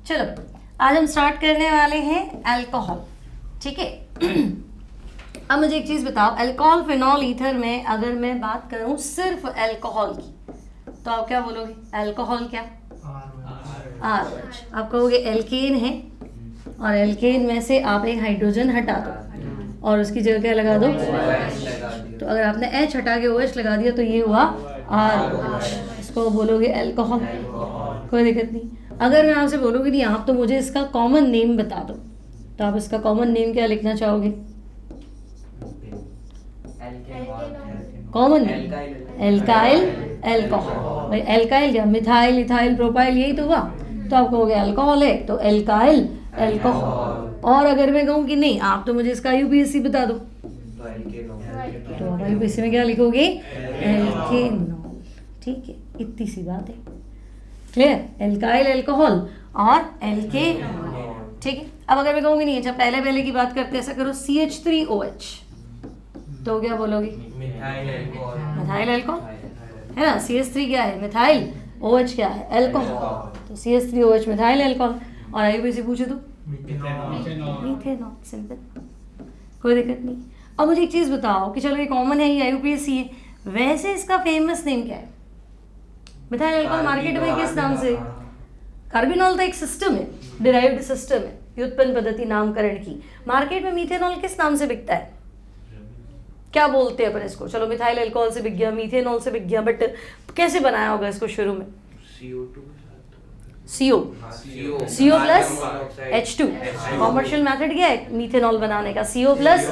चलो आज हम स्टार्ट करने वाले हैं अल्कोहल, ठीक है। अब मुझे एक चीज़ बताओ, अल्कोहल, फिनॉल, ईथर में अगर मैं बात करूं सिर्फ अल्कोहल की तो आप क्या बोलोगे? अल्कोहल क्या? RH। आप कहोगे एल्केन है और एल्केन में से आप एक हाइड्रोजन हटा दो और उसकी जगह क्या लगा दो? तो अगर आपने H हटा के OH लगा दिया तो ये हुआ RH। इसको बोलोगे अल्कोहल, कोई दिक्कत नहीं। अगर मैं आपसे बोलूँगी नहीं आप तो मुझे इसका कॉमन नेम बता दो, तो आप इसका कॉमन नेम क्या लिखना चाहोगे? Common name alkyl alcohol. भाई एल्काइल क्या? मिथाइल, इथाइल, प्रोपाइल, यही तो हुआ। तो आप कहोगे अल्कोहल है तो एल्काइल अल्कोहल। और अगर मैं कहूँ कि नहीं आप तो मुझे इसका IUPAC बता दो, तो आप IUPAC में क्या लिखोगे? एल्केनॉल। ठीक है, इतनी सी बात है। क्लियर? एल्काइल अल्कोहल और एल्केनॉल। ठीक है। अब अगर मैं कहूँगी नहीं, अच्छा पहले की बात करते हैं, ऐसा करो CH3OH, तो क्या बोलोगे? मिथाइल अल्कोहल है ना। CH3 क्या है? मिथाइल। OH क्या है? अल्कोहल। तो CH3OH मिथाइल अल्कोहल। और IUPAC पूछे तो मीथेनॉल। सिंपल, कोई दिक्कत नहीं। अब मुझे एक चीज़ बताओ कि चलो ये कॉमन है, ये IUPAC है, वैसे इसका फेमस नेम क्या है? मिथाइल अल्कोहल मार्केट में किस नाम से? कार्बिनॉल तो एक सिस्टम है, डिराइव्ड सिस्टम है, व्युत्पन्न पद्धति नामकरण की। मार्केट में मीथेनॉल किस नाम से बिकता है? क्या बोलते हैं अपन इसको? चलो मिथाइल अल्कोहल से बिक गया, मीथेनॉल से बिक गया, बट कैसे बनाया होगा इसको शुरू में? CO plus H2। Commercial method क्या है मीथेनॉल बनाने का? CO प्लस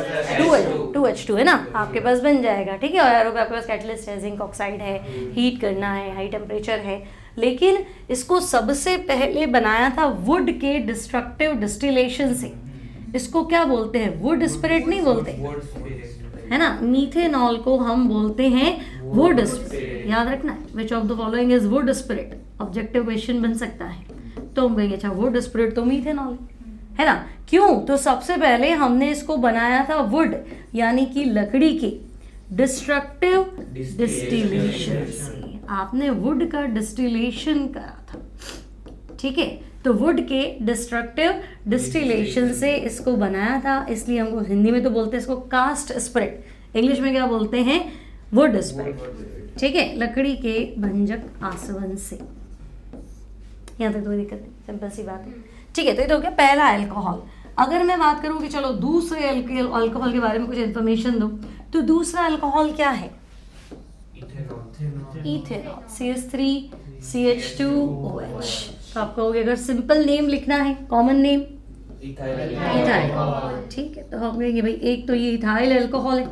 2H2 है ना, आपके पास बन जाएगा। ठीक है। और आपके पास कैटलिस्ट है, जिंक ऑक्साइड है, हीट करना है, हाई टेम्परेचर है। लेकिन इसको सबसे पहले बनाया था वुड के डिस्ट्रक्टिव डिस्टिलेशन से। इसको क्या बोलते हैं? वुड स्पिरिट नहीं बोलते, है ना। मीथेनॉल को हम बोलते हैं वुड स्पिरिट। याद रखना, which of the following is would spirit? Objective question बन सकता है। तो हम कहेंगे अच्छा वुड स्पिरिट तो मीथेनॉल है ना। क्यों? तो सबसे पहले हमने इसको बनाया था वुड यानी कि लकड़ी के डिस्ट्रक्टिव डिस्टिलेशन से। आपने वुड का डिस्टिलेशन करा था, ठीक है। तो वुड के डिस्ट्रक्टिव डिस्टिलेशन से इसको बनाया था, इसलिए हमको हिंदी में तो बोलते हैं इसको कास्ट स्पिरिट, इंग्लिश में क्या बोलते हैं? Would spirit. ठीक है, लकड़ी के भंजक आसवन से। यहाँ तक कोई दिक्कत नहीं, सिंपल सी बात है। ठीक है, तो ये तो हो गया पहला अल्कोहल। अगर मैं बात करूँ कि चलो दूसरे अल्कोहल के बारे में कुछ इन्फॉर्मेशन दो, तो दूसरा अल्कोहल क्या है? इथेनॉल। CH3CH2OH। तो आप कहोगे अगर सिंपल नेम लिखना है, कॉमन नेम इथाइल। ठीक है, तो हम कहेंगे भाई एक तो ये इथाइल अल्कोहल है,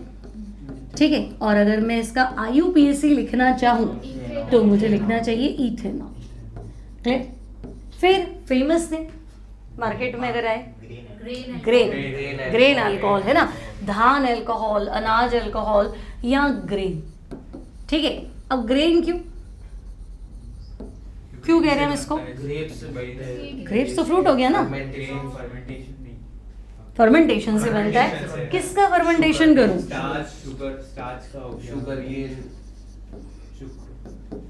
ठीक है। और अगर मैं इसका IUPAC लिखना चाहूँ तो मुझे लिखना चाहिए इथेनॉल। क्लियर? फिर फेमस नेम मार्केट में अगर आए, ग्रेन अल्कोहल है ना, धान अल्कोहल, अनाज अल्कोहल या ग्रेन। ठीक है। अब ग्रेन क्यों कह रहे हैं हम इसको? ग्रेप्स तो फ्रूट हो गया ना, फर्मेंटेशन से बनता है। किसका फर्मेंटेशन करूं?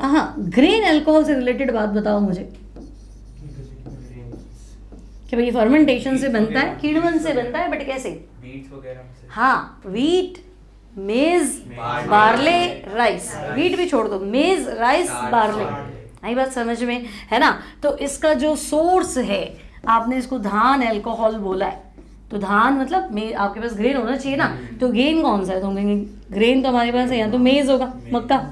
हाँ, ग्रेन अल्कोहल से रिलेटेड बात बताओ मुझे कि भाई फर्मेंटेशन से बनता है, किण्वन से बनता है, बट कैसे? हाँ, वीट, मेज, बार्ले, राइस। वीट भी छोड़ दो, मेज, राइस, बार्ले। आई बात समझ में, है ना। तो इसका जो सोर्स है, आपने इसको धान अल्कोहल बोला है, तो धान मतलब आपके पास ग्रेन होना चाहिए ना। तो गेन कौन सा है? तो हम कहेंगे ग्रेन तो हमारे पास है, या तो मेज होगा मक्का,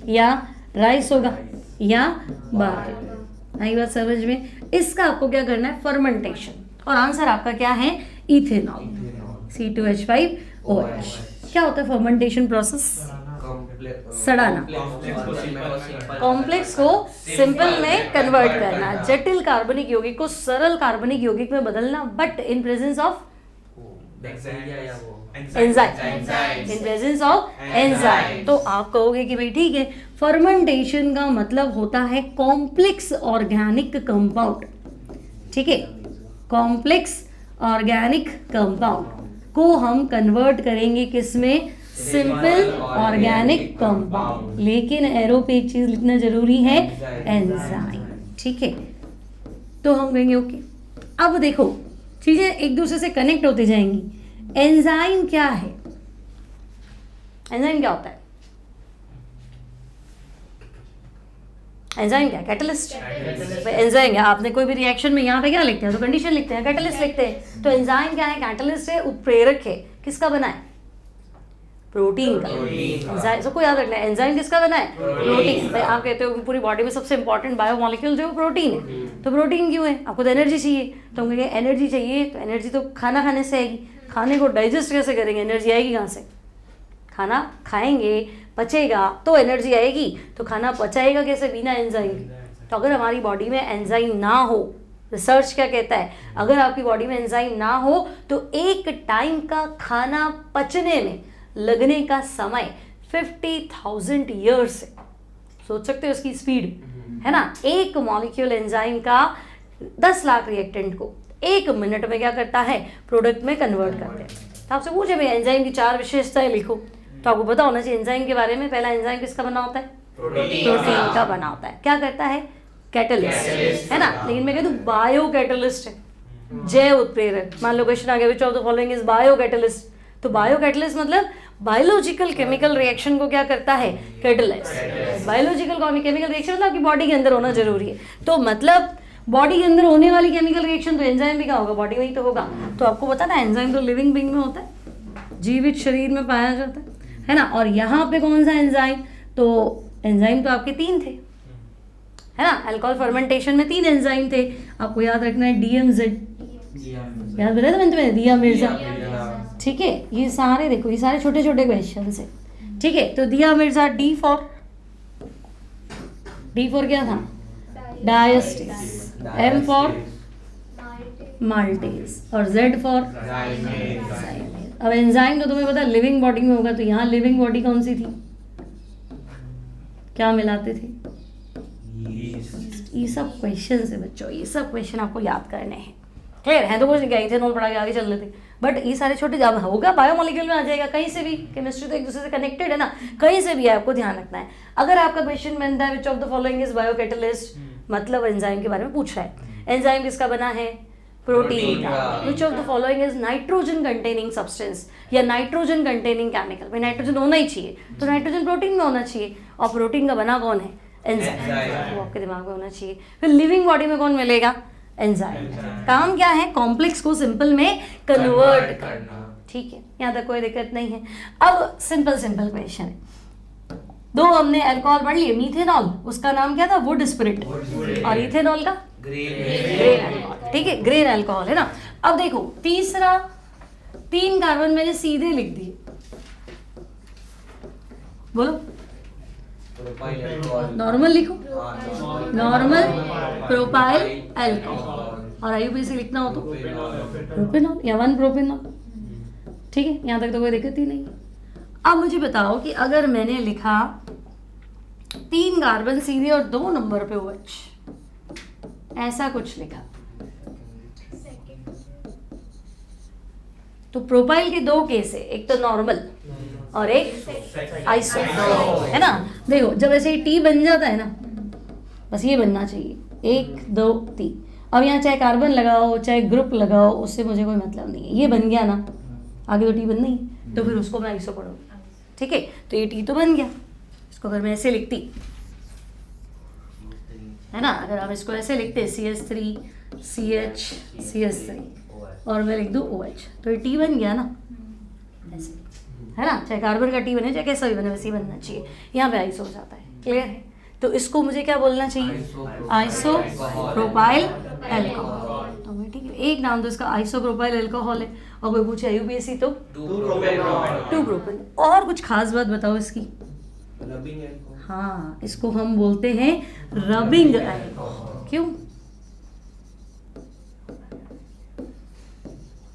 या राइस होगा, या बार्ले। आई बात समझ में। इसका आपको क्या करना है? फर्मेंटेशन। और आंसर आपका क्या है? Ethanol, C2H5OH। क्या होता है फर्मेंटेशन प्रोसेस? सड़ाना, कॉम्प्लेक्स को सिंपल में कन्वर्ट करना, जटिल कार्बनिक यौगिक को सरल कार्बनिक यौगिक में बदलना, but in presence of enzyme. In presence of enzyme. तो आप कहोगे कि भाई ठीक है, फर्मेंटेशन का मतलब होता है कॉम्प्लेक्स ऑर्गेनिक कंपाउंड। ठीक है, कॉम्प्लेक्स ऑर्गेनिक कंपाउंड को हम कन्वर्ट करेंगे किसमें? Simple organic compound. लेकिन एरो पे एक चीज लिखना जरूरी है, एंजाइम। ठीक है, तो हम कहेंगे ओके। अब देखो चीज़ें एक दूसरे से कनेक्ट होती जाएंगी। एंजाइम क्या है? एंजाइम क्या होता है? एंजाइम क्या? कैटलिस्ट। एंजाइम क्या, आपने कोई भी रिएक्शन में यहाँ पे क्या लिखते हैं तो कंडीशन लिखते हैं, कैटलिस्ट लिखते हैं। तो एंजाइम क्या है? कैटलिस्ट है, उत्प्रेरक है। किसका बना है? प्रोटीन का। एंजाइम सबको याद रखना है, एंजाइम किसका बना है? प्रोटीन। आप कहते हो पूरी बॉडी में सबसे इंपॉर्टेंट बायोमोलिक्यूल जो प्रोटीन है, तो प्रोटीन क्यों है? आपको तो एनर्जी चाहिए, तो हम कहेंगे एनर्जी चाहिए, तो एनर्जी तो खाना खाने से आएगी। खाने को डाइजेस्ट कैसे करेंगे? एनर्जी आएगी कहाँ से? खाना खाएंगे, पचेगा तो एनर्जी आएगी। तो खाना पचाएगा कैसे? बिना एंजाइम के। तो अगर हमारी बॉडी में एंजाइम ना हो, रिसर्च क्या कहता है, अगर आपकी बॉडी में एंजाइम ना हो तो एक टाइम का खाना पचने में लगने का समय 50,000 ईयर्स है। सोच सकते हो उसकी स्पीड, है ना? एक मॉलिक्यूल एंजाइम का 10 लाख रिएक्टेंट को 1 मिनट में क्या करता है? प्रोडक्ट में कन्वर्ट करते हैं। तो आपसे पूछे भाई एंजाइम की 4 विशेषताएं लिखो, तो आपको पता होना चाहिए एंजाइम के बारे में। पहला, एंजाइम किसका बना होता है? प्रोटीन का बना होता है। क्या करता है? कैटलिस्ट, है ना? लेकिन मैं कहती हूँ बायो कैटलिस्ट है, जैव उत्प्रेरक। मान लो क्वेश्चन आ गया which of the following is bio catalyst, तो बायो कैटलिस्ट मतलब बायोलॉजिकल केमिकल रिएक्शन को क्या करता है? कैटलाइज। बायोलॉजिकल केमिकल रिएक्शन मतलब आपकी बॉडी के अंदर होना जरूरी है। तो मतलब बॉडी के अंदर होने वाली केमिकल रिएक्शन, तो एंजाइम भी क्या होगा? बॉडी में ही तो होगा। तो आपको पता ना एंजाइम तो लिविंग बीइंग में होता है, जीवित शरीर में पाया जाता है ना? और यहाँ पे कौन सा एंजाइम? तो एंजाइम तो आपके 3 थे, है ना? अल्कोहल फर्मेंटेशन में 3 एंजाइम थे। आपको याद रखना है DMZ, याद बताया था मैंने तुम्हें, दिया मिर्जा। ठीक है, ये सारे देखो, ये सारे छोटे छोटे क्वेश्चन है। ठीक है, तो दिया मिर्जा। D फॉर क्या था? डायस्टेस। M फॉर माल्टेज और Z फॉर जाइमेज। अब एंजाइम तो तुम्हें पता है लिविंग बॉडी में होगा, तो यहाँ लिविंग बॉडी कौन सी थी? क्या मिलाते थे? ये सब क्वेश्चन है बच्चों, ये सब क्वेश्चन आपको याद करने हैं। क्लियर है? तो कुछ नहीं, इथेनॉल पढ़ा के आगे चल रहे थे, बट ये सारे छोटे जब होगा बायोमोलिक्यूल में आ जाएगा। कहीं से भी, केमिस्ट्री तो एक दूसरे से कनेक्टेड है ना, कहीं से भी आपको ध्यान रखना है। अगर आपका क्वेश्चन बनता है which of the following is bio catalyst, मतलब एंजाइम के बारे में पूछ रहा है। एंजाइम किसका बना है? प्रोटीन का। Which of the following is nitrogen containing substance या नाइट्रोजन कंटेनिंग केमिकल। भाई नाइट्रोजन होना ही चाहिए, तो नाइट्रोजन प्रोटीन में होना चाहिए, और प्रोटीन का बना कौन है? एंजाइम। वो आपके दिमाग में होना चाहिए। फिर लिविंग बॉडी में कौन मिलेगा? एंजाइम। काम क्या है? कॉम्प्लेक्स को सिंपल में कन्वर्ट करना। ठीक है, यहाँ तक कोई दिक्कत नहीं है। अब सिंपल क्वेश्चन है। 2 हमने अल्कोहल पढ़ लिए। मीथेनॉल, उसका नाम क्या था? Would spirit. और इथेनॉल का? Grain alcohol. ठीक है, ग्रेन अल्कोहल है ना। अब देखो तीसरा, 3 कार्बन मैंने सीधे लिख दिए, बोलो। नॉर्मल लिखो, नॉर्मल प्रोपाइल अल्कोहल, और IUPAC लिखना हो तो प्रोपेनॉल या 1 प्रोपेनॉल। ठीक है, यहाँ तक तो कोई दिक्कत ही नहीं। अब मुझे बताओ कि अगर मैंने लिखा 3 कार्बन सीधे और 2 नंबर पे OH, ऐसा कुछ लिखा, तो प्रोपाइल के 2 केस है, एक तो नॉर्मल और एक आइसो, है ना? देखो जब ऐसे ही T बन जाता है ना, बस ये बनना चाहिए 1 2 3। अब यहाँ चाहे कार्बन लगाओ चाहे ग्रुप लगाओ, उससे मुझे कोई मतलब नहीं है। ये बन गया ना, आगे तो T बन नहीं, तो फिर उसको मैं आइसो पढ़ूंगी। ठीक है, तो ये T तो बन गया। इसको अगर मैं ऐसे लिखती, है ना, अगर आप इसको ऐसे लिखते CH3 CH CH3 और मैं लिख दूँ OH, तो ये T बन गया ना, ऐसे, है ना? चाहे कार्बन का T बने चाहे कैसा भी बने, वैसे ही बनना चाहिए। यहाँ पे आइसो हो जाता है। क्लियर है? तो इसको मुझे क्या बोलना चाहिए? Iso propyl alcohol. तो मैं ठीक है, एक नाम तो इसका आइसो प्रोपाइल अल्कोहल है, और कोई पूछे IUPAC तो 2 प्रोपेन। और कुछ खास बात बताओ इसकी? हाँ, इसको हम बोलते हैं रबिंग अल्कोहल। क्यों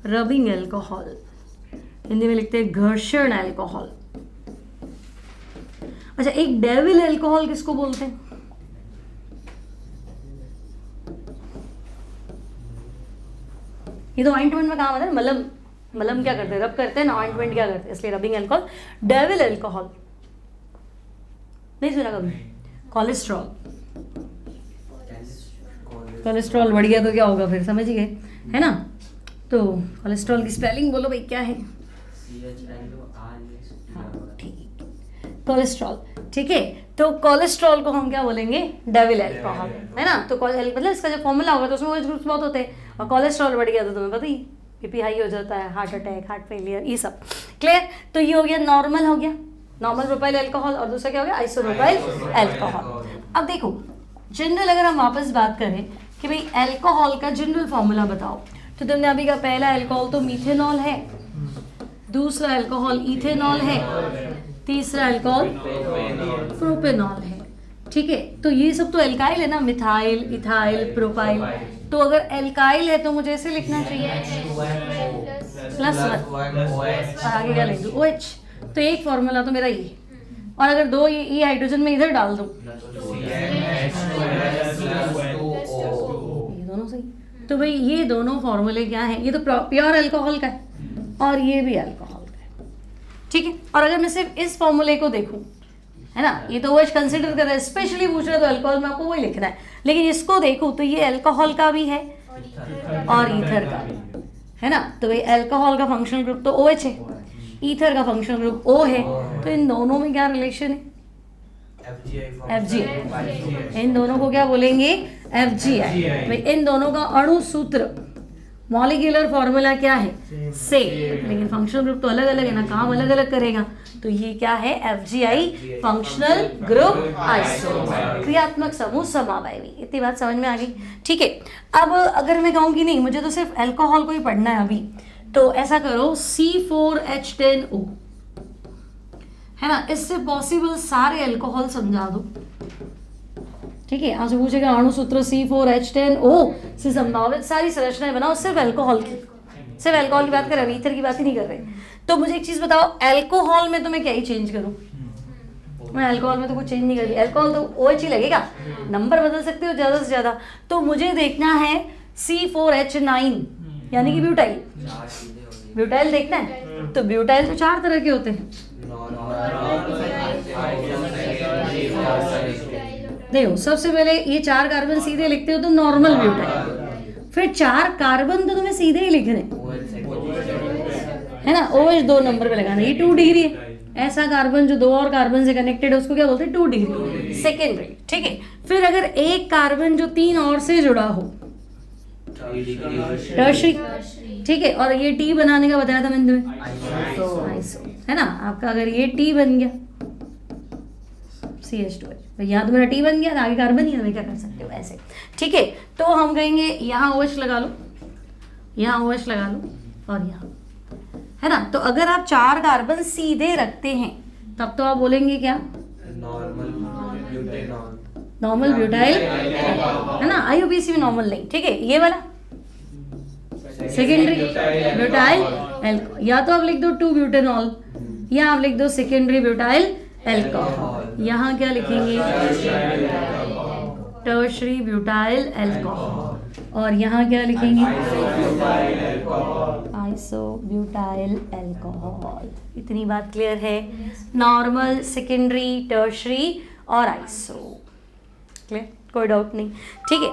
रबिंग अल्कोहल? हिंदी में लिखते हैं घर्षण अल्कोहल। अच्छा, एक डेविल अल्कोहल किसको बोलते हैं? ये तो ऑइंटमेंट में काम आता है। मलम क्या करते हैं? रब करते हैं ना। ऑइंटमेंट क्या करते हैं? इसलिए रबिंग अल्कोहल। डेविल अल्कोहल नहीं सुना कभी? कोलेस्ट्रॉल। कोलेस्ट्रॉल बढ़ गया तो क्या होगा फिर, समझ गए, है ना। तो कोलेस्ट्रॉल की स्पेलिंग बोलो भाई, क्या है? हाँ ठीक, कोलेस्ट्रॉल, ठीक है। तो कोलेस्ट्रॉल को हम क्या बोलेंगे? डेविल अल्कोहल, है ना। तो मतलब इसका जो फॉर्मूला होगा तो उसमें OH ग्रुप्स बहुत होते हैं, और कोलेस्ट्रॉल बढ़ गया तो तुम्हें पता ही, बीपी हाई हो जाता है, हार्ट अटैक, हार्ट फेलियर, ये सब। क्लियर? तो ये हो गया नॉर्मल, हो गया नॉर्मल प्रोपाइल अल्कोहल, और दूसरा क्या हो गया? Isopropyl alcohol. अब देखो जनरल, अगर हम वापस बात करें कि भाई अल्कोहल का जनरल फॉर्मूला बताओ, तो तुमने अभी का पहला अल्कोहल तो मीथेनॉल है, दूसरा अल्कोहल इथेनॉल है, तीसरा अल्कोहल प्रोपेनॉल है, ठीक है। तो ये सब तो एल्काइल है ना, मिथाइल, इथाइल, प्रोपाइल। तो अगर एल्काइल है तो मुझे ऐसे लिखना चाहिए +1, और आगे क्या लिख दूँ? OH। तो एक फॉर्मूला तो मेरा ये, और अगर दो ये हाइड्रोजन में इधर डाल दूँ, ये दोनों सही। तो भाई ये दोनों फॉर्मूले क्या हैं? ये तो प्योर अल्कोहल का है, और ये भी अल्कोहल का है, ठीक है। और अगर मैं सिर्फ इस फॉर्मूले को देखूं, है ना, ये तो OH कंसिडर कर रहा है, स्पेशली पूछ रहे तो अल्कोहल में आपको वही लिखना है, लेकिन इसको देखूं तो ये अल्कोहल का भी है और ईथर का भी, है ना। तो भाई अल्कोहल का फंक्शनल ग्रुप तो OH है, ईथर का फंक्शनल ग्रुप O है, तो इन दोनों में क्या रिलेशन है? FGI। इन दोनों को क्या बोलेंगे? FGI। भाई इन दोनों का अणु सूत्र, मॉलिक्यूलर फॉर्मूला क्या है? सेम, लेकिन फंक्शनल ग्रुप तो अलग अलग है ना, काम अलग अलग करेगा। तो ये क्या है? FGI, फंक्शनल ग्रुप आइसो, क्रियात्मक समूह समावयवी। इतनी बात समझ में आ गई, ठीक है। अब अगर मैं कहूँ कि नहीं मुझे तो सिर्फ अल्कोहल को ही पढ़ना है अभी, तो ऐसा करो C4H10O, है ना, इससे पॉसिबल सारे अल्कोहल समझा दो, ठीक है। आपसे पूछेगा अणु सूत्र C4H10O से संभावित सारी संरचनाएं बनाओ, सिर्फ अल्कोहल की, सिर्फ अल्कोहल की बात कर रहे हैं, ईथर की बात ही नहीं कर रहे। तो मुझे एक चीज बताओ, अल्कोहल में तो मैं क्या ही चेंज करूं? मैं अल्कोहल में तो कुछ चेंज नहीं कर रही, अल्कोहल तो OH ही लगेगा, नंबर बदल सकते हो ज्यादा से ज्यादा। तो मुझे देखना है C4H9 यानी कि ब्यूटाइल, ब्यूटाइल देखना है। तो ब्यूटाइल तो 4 तरह के होते हैं, देखो सबसे पहले ये 4 कार्बन सीधे लिखते हो तो नॉर्मल ब्यूटाइल, फिर 4 कार्बन तो तुम्हें सीधे ही लिखने, है ना। OH 2 नंबर पे लगाना, ये 2 डिग्री है। ऐसा कार्बन जो 2 और कार्बन से कनेक्टेड है उसको क्या बोलते हैं? 2 डिग्री, सेकेंडरी, ठीक है। फिर अगर एक कार्बन जो 3 और से जुड़ा हो, टर्शरी, ठीक है। और ये T बनाने का बताया था मैंने तुम्हें, तो आइसो, है ना। आपका अगर ये T बन गया CH2H, यहाँ तो मेरा T बन गया, आगे कार्बन ही, हमें क्या कर सकते हो ऐसे, ठीक है। तो हम कहेंगे यहाँ OH लगा लो, यहाँ OH लगा लो, और यहाँ, है ना। तो अगर आप 4 कार्बन सीधे रखते हैं तब तो आप बोलेंगे क्या? नॉर्मल ब्यूटाइल, है ना। IUPAC में नॉर्मल नहीं, ठीक है। ये वाला सेकेंडरी ब्यूटाइल अल्कोहल, या तो आप लिख दो 2 ब्यूटेनॉल, या आप लिख दो सेकेंडरी ब्यूटाइल अल्कोहल। यहाँ क्या लिखेंगे? Tertiary butyl alcohol. और यहाँ क्या लिखेंगे? Iso butyl alcohol. इतनी बात क्लियर है? नॉर्मल, सेकेंडरी, टर्शरी और आइसो, क्लियर? कोई डाउट नहीं, ठीक है।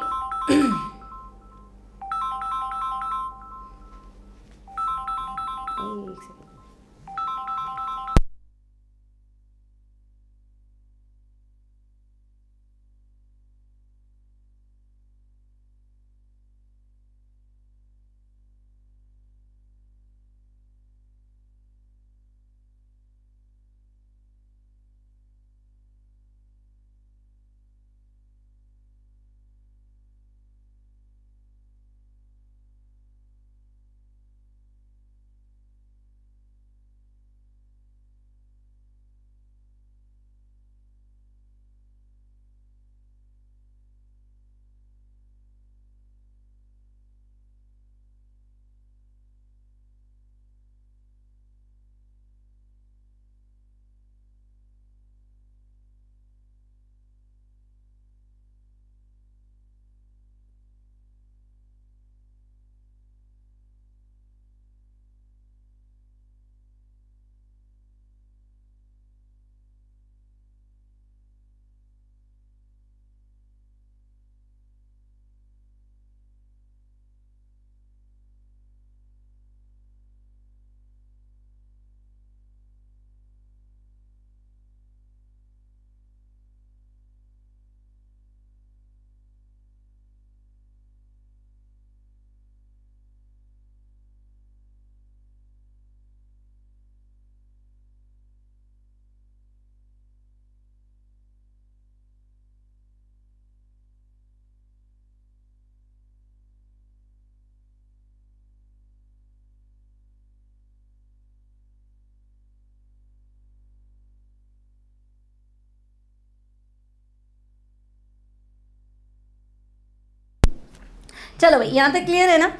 चलो भाई, यहाँ तक क्लियर है ना?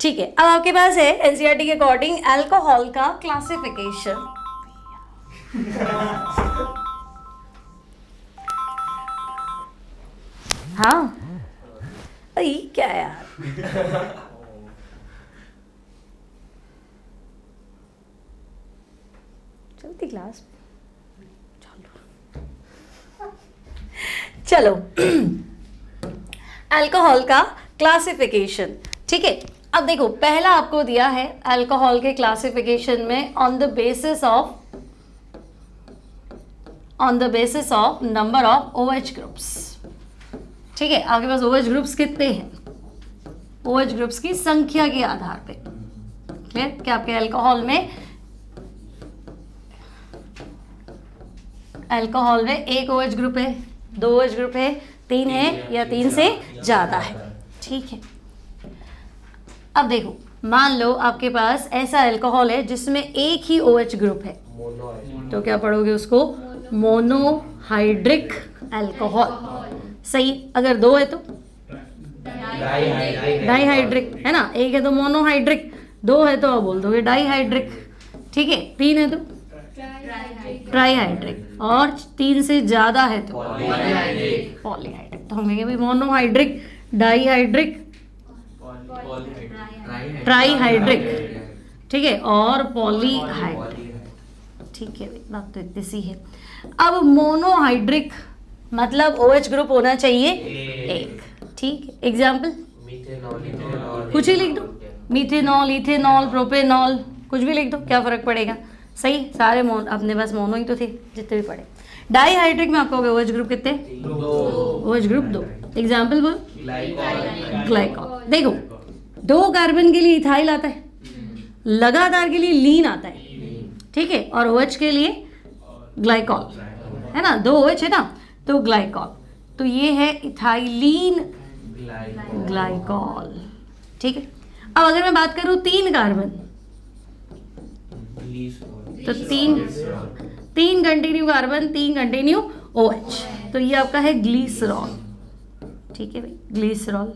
ठीक है, अब आपके पास है एनसीईआरटी के अकॉर्डिंग अल्कोहल का क्लासिफिकेशन। हाँ भाई, क्या यार, चलती क्लास, चलो अल्कोहल का क्लासिफिकेशन। ठीक है, अब देखो पहला आपको दिया है अल्कोहल के क्लासिफिकेशन में on the basis of number of OH groups. ठीक है, आपके पास OH ग्रुप्स कितने हैं, OH ग्रुप्स की संख्या के आधार पे। क्लियर? कि आपके अल्कोहल में एक OH ग्रुप है, 2 OH ग्रुप है, 3 है, या 3 से ज़्यादा है। ठीक है, अब देखो मान लो आपके पास ऐसा अल्कोहल है जिसमें एक ही OH ग्रुप है, तो क्या पढ़ोगे उसको? Monohydric alcohol. सही, अगर 2 है तो डाईहाइड्रिक, है ना? एक है तो मोनोहाइड्रिक, 2 है तो आप बोल दोगे डाईहाइड्रिक। ठीक है, 3 है तो ट्राईहाइड्रिक, और 3 से ज़्यादा है तो पॉलीहाइड्रिक। तो हम कहेंगे भाई मोनोहाइड्रिक, डाईहाइड्रिक, ट्राईहाइड्रिक, ठीक है, और पॉलीहाइड्रिक। ठीक है, बात तो इतनी सी है। अब मोनोहाइड्रिक मतलब OH ग्रुप होना चाहिए एक। ठीक है, एग्जाम्पल कुछ ही लिख दो, मीथेनॉल, इथेनॉल, प्रोपेनॉल, कुछ भी लिख दो, क्या फर्क पड़ेगा? सही, सारे अपने पास मोनो ही तो थे जितने भी पढ़े। डाईहाइड्रिक में आपको OH ग्रुप कितने? OH group 2। एग्जाम्पल बोल, ग्लाइकॉल। देखो 2 कार्बन के लिए इथाइल आता है, लगातार के लिए लीन आता है। ठीक है, और OH के लिए ग्लाइकॉल, है ना? 2 OH है ना, तो ग्लाइकॉल, तो ये है इथाइलीन ग्लाइकॉल। ठीक है, अब अगर मैं बात करूं 3 कार्बन, तो 3 कंटिन्यू कार्बन, 3 कंटिन्यू OH, तो ये आपका है ग्लीसरॉल। ठीक है भाई, ग्लीसरॉल।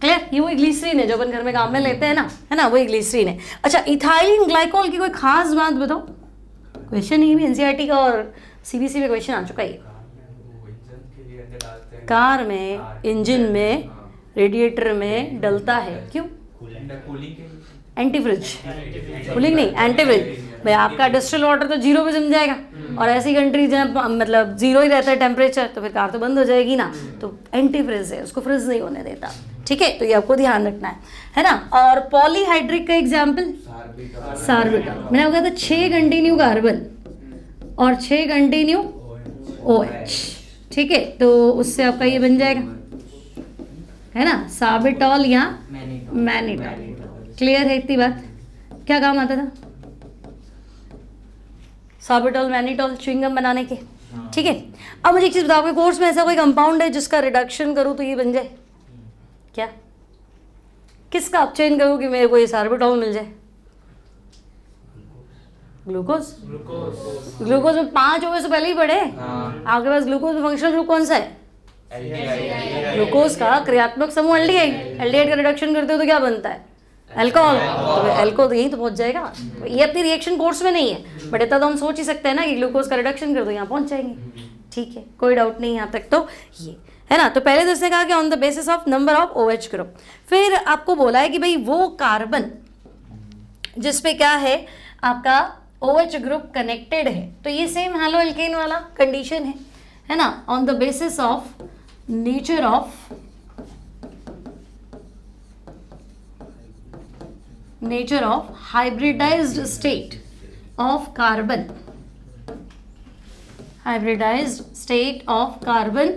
क्लियर? ये वही ग्लीसरीन है जो अपन घर में काम में लेते हैं ना, है ना? वही ग्लीसरीन है। अच्छा, इथाइलिन ग्लाइकॉल की कोई खास बात बताओ? क्वेश्चन ही भी एनसीईआरटी का और सीबीएसई में क्वेश्चन आ चुका है। कार में, इंजन में, रेडिएटर में डलता है, क्यों? एंटी फ्रिज, कूलिंग नहीं, एंटी फ्रिज। भाई आपका डिस्टिल वाटर तो 0 पे जम जाएगा, और ऐसी कंट्री जहाँ मतलब 0 ही रहता है टेम्परेचर, तो फिर कार तो बंद हो जाएगी ना। तो एंटी फ्रिज है, उसको फ्रिज नहीं होने देता। ठीक है, तो ये आपको ध्यान रखना है ना? और पॉलीहाइड्रिक का एग्जाम्पल सार्बिटॉल। मैंने आपको कहा था 6 कंटिन्यू कार्बन और 6 कंटिन्यू OH। ठीक है, तो उससे आपका ये बन जाएगा, है ना, सार्बिटॉल या मैनिटॉल। क्लियर है इतनी बात? क्या काम आता था सार्बिटॉल, मैनिटॉल? च्युइंगम बनाने के। ठीक है, अब मुझे एक चीज़ बताओ, कोर्स में ऐसा कोई कंपाउंड है जिसका रिडक्शन करूँ तो ये बन जाए? क्या? किसका अपचयन करूँ कि मेरे को ये सार्बिटॉल मिल जाए? ग्लूकोज। ग्लूकोज में 5 OH से पहले ही पढ़े। आपके पास ग्लूकोज में फंक्शनल ग्रुप कौन सा है? ग्लूकोज का क्रियात्मक समूह एल्डिहाइड। एल्डिहाइड का रिडक्शन करते हो तो क्या बनता है? अल्कोहल। तो अल्कोहल यहीं तो पहुंच जाएगा। ये अपनी रिएक्शन कोर्स में नहीं है, बट इतना तो हम सोच ही सकते हैं ना कि ग्लूकोज का रिडक्शन कर दो, यहाँ पहुंच जाएंगे। ठीक है, कोई डाउट नहीं यहाँ तक। तो ये है ना, तो पहले तो इसने कहा कि on the basis of number of OH group. फिर आपको बोला है कि भाई वो कार्बन जिसपे क्या है आपका OH ग्रुप कनेक्टेड है, तो ये सेम हैलो एल्केन वाला कंडीशन है ना? On the basis of nature of hybridised state of carbon, hybridised state of carbon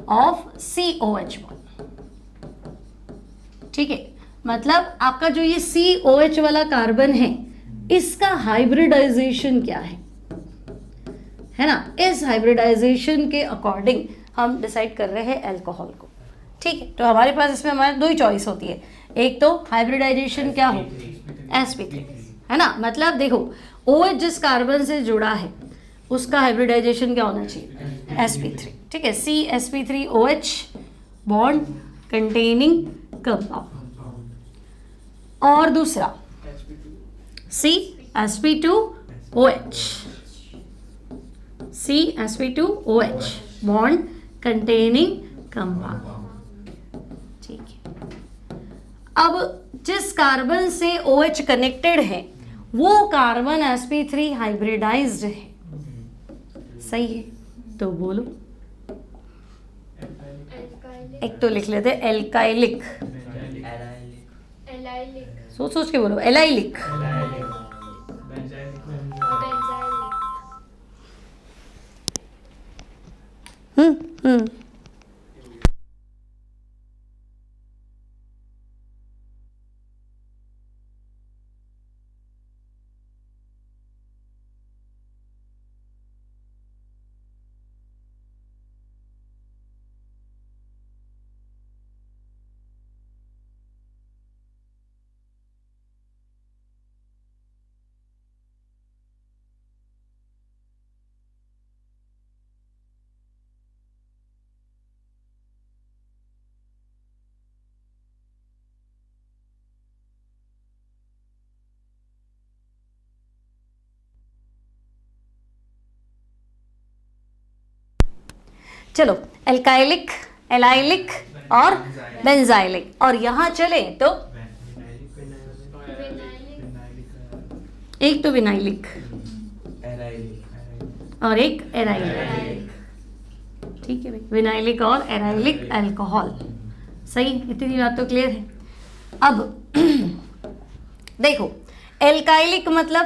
of COH bond. ठीक है, मतलब आपका जो ये COH वाला कार्बन है, इसका हाइब्रिडाइजेशन क्या है ना? इस हाइब्रिडाइजेशन के अकॉर्डिंग हम डिसाइड कर रहे हैं अल्कोहल को। ठीक है, तो हमारे पास इसमें हमारे 2 ही चॉइस होती है। एक तो हाइब्रिडाइजेशन क्या हो, sp3, है ना? मतलब देखो OH जिस कार्बन से जुड़ा है उसका हाइब्रिडाइजेशन क्या होना चाहिए? sp3। ठीक है, CsP3OH बॉन्ड कंटेनिंग कंपाउंड। और दूसरा CsP2OH, CsP2OH bond containing compound. ठीक है, अब जिस कार्बन से OH कनेक्टेड है वो कार्बन sp3 हाइब्रिडाइज्ड है, सही है? तो बोलो, एक तो लिख लेते एल्काइलिक, सोच सोच के बोलो, एलाइलिक, हम्म। चलो, एल्काइलिक, एलाइलिक और बेंजाइलिक, और यहाँ चले तो एक तो विनाइलिक और एक एराइलिक। ठीक है भाई, विनाइलिक और एराइलिक अल्कोहल, सही, इतनी बात तो क्लियर है। अब देखो, एल्काइलिक मतलब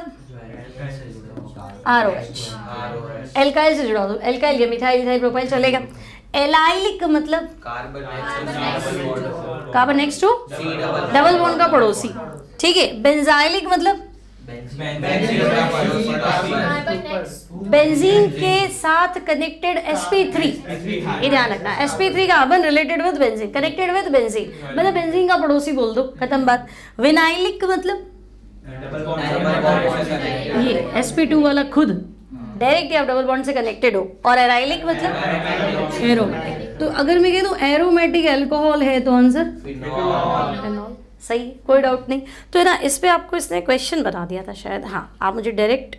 ROH, एल्काइल से जुड़ा हो, एल्काइल या मिथाइल इथाइल प्रोपाइल चलेगा। एलाइलिक मतलब carbon next to double bond का पड़ोसी, ठीक है। बेंजाइलिक मतलब बेंजीन के साथ कनेक्टेड sp3, ये ध्यान रखना, sp3 carbon related with benzene, connected with benzene, मतलब बेंजीन का पड़ोसी बोल दो, खत्म बात। विनाइलिक मतलब ये sp2 वाला खुद डायरेक्ट आप डबल बॉन्ड से कनेक्टेड हो, और एराइलिक मतलब एरोमेटिक। तो अगर मैं कह दूं एरोमेटिक अल्कोहल है तो आंसर फिनॉल, सही, कोई डाउट नहीं। तो है ना, इस पे आपको इसने क्वेश्चन बता दिया था शायद, हाँ, आप मुझे डायरेक्ट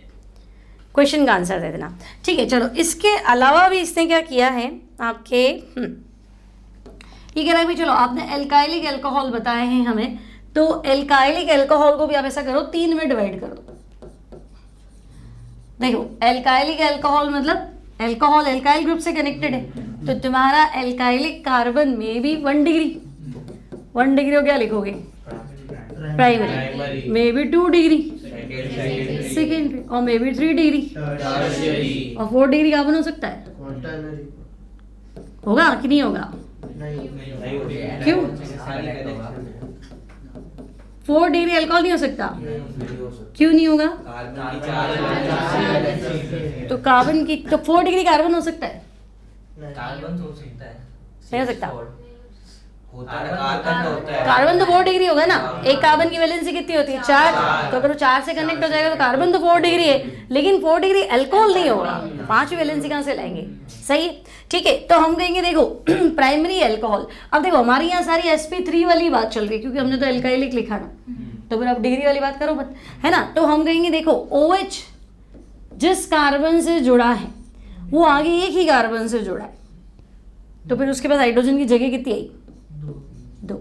क्वेश्चन का आंसर दे देना, ठीक है। चलो, इसके अलावा भी इसने क्या किया है आपके, ये कह रहा है भाई, चलो आपने एल्काइलिक अल्कोहल बताए हैं हमें, तो एल्काइलिक अल्कोहल को भी आप ऐसा करो 3 में डिवाइड कर दो। देखो, एल्काइलिक अल्कोहल मतलब अल्कोहल एल्काइल ग्रुप से कनेक्टेड है, तो तुम्हारा एल्काइलिक कार्बन में भी 1 डिग्री, 1 डिग्री को क्या लिखोगे? Primary, may be 2 degree secondary, और मे बी 3 डिग्री, और 4 डिग्री कार्बन हो सकता है, होगा कि नहीं होगा? क्यों? 4 डिग्री अल्कोहल नहीं हो सकता, क्यों नहीं होगा? तो कार्बन की तो 4 डिग्री कार्बन हो सकता है, कार्बन तो हो सकता है, नहीं हो सकता, होता है कार्बन तो 4 डिग्री होगा ना। एक कार्बन की वैलेंसी कितनी होती है? 4, तो अगर वो 4 से कनेक्ट हो जाएगा तो कार्बन तो 4 डिग्री है, लेकिन 4 डिग्री अल्कोहल नहीं होगा, 5वीं वैलेंसी कहाँ से लाएंगे? सही है, ठीक है। तो हम कहेंगे देखो प्राइमरी अल्कोहल, अब देखो हमारी यहाँ सारी sp3 वाली बात चल रही है क्योंकि हमने तो एल्काइलिक लिखा ना, तो फिर अब डिग्री वाली बात करो मत, है ना। तो हम कहेंगे देखो OH जिस कार्बन से जुड़ा है वो आगे एक ही कार्बन से जुड़ा है, तो फिर उसके पास हाइड्रोजन की जगह कितनी आई? 2।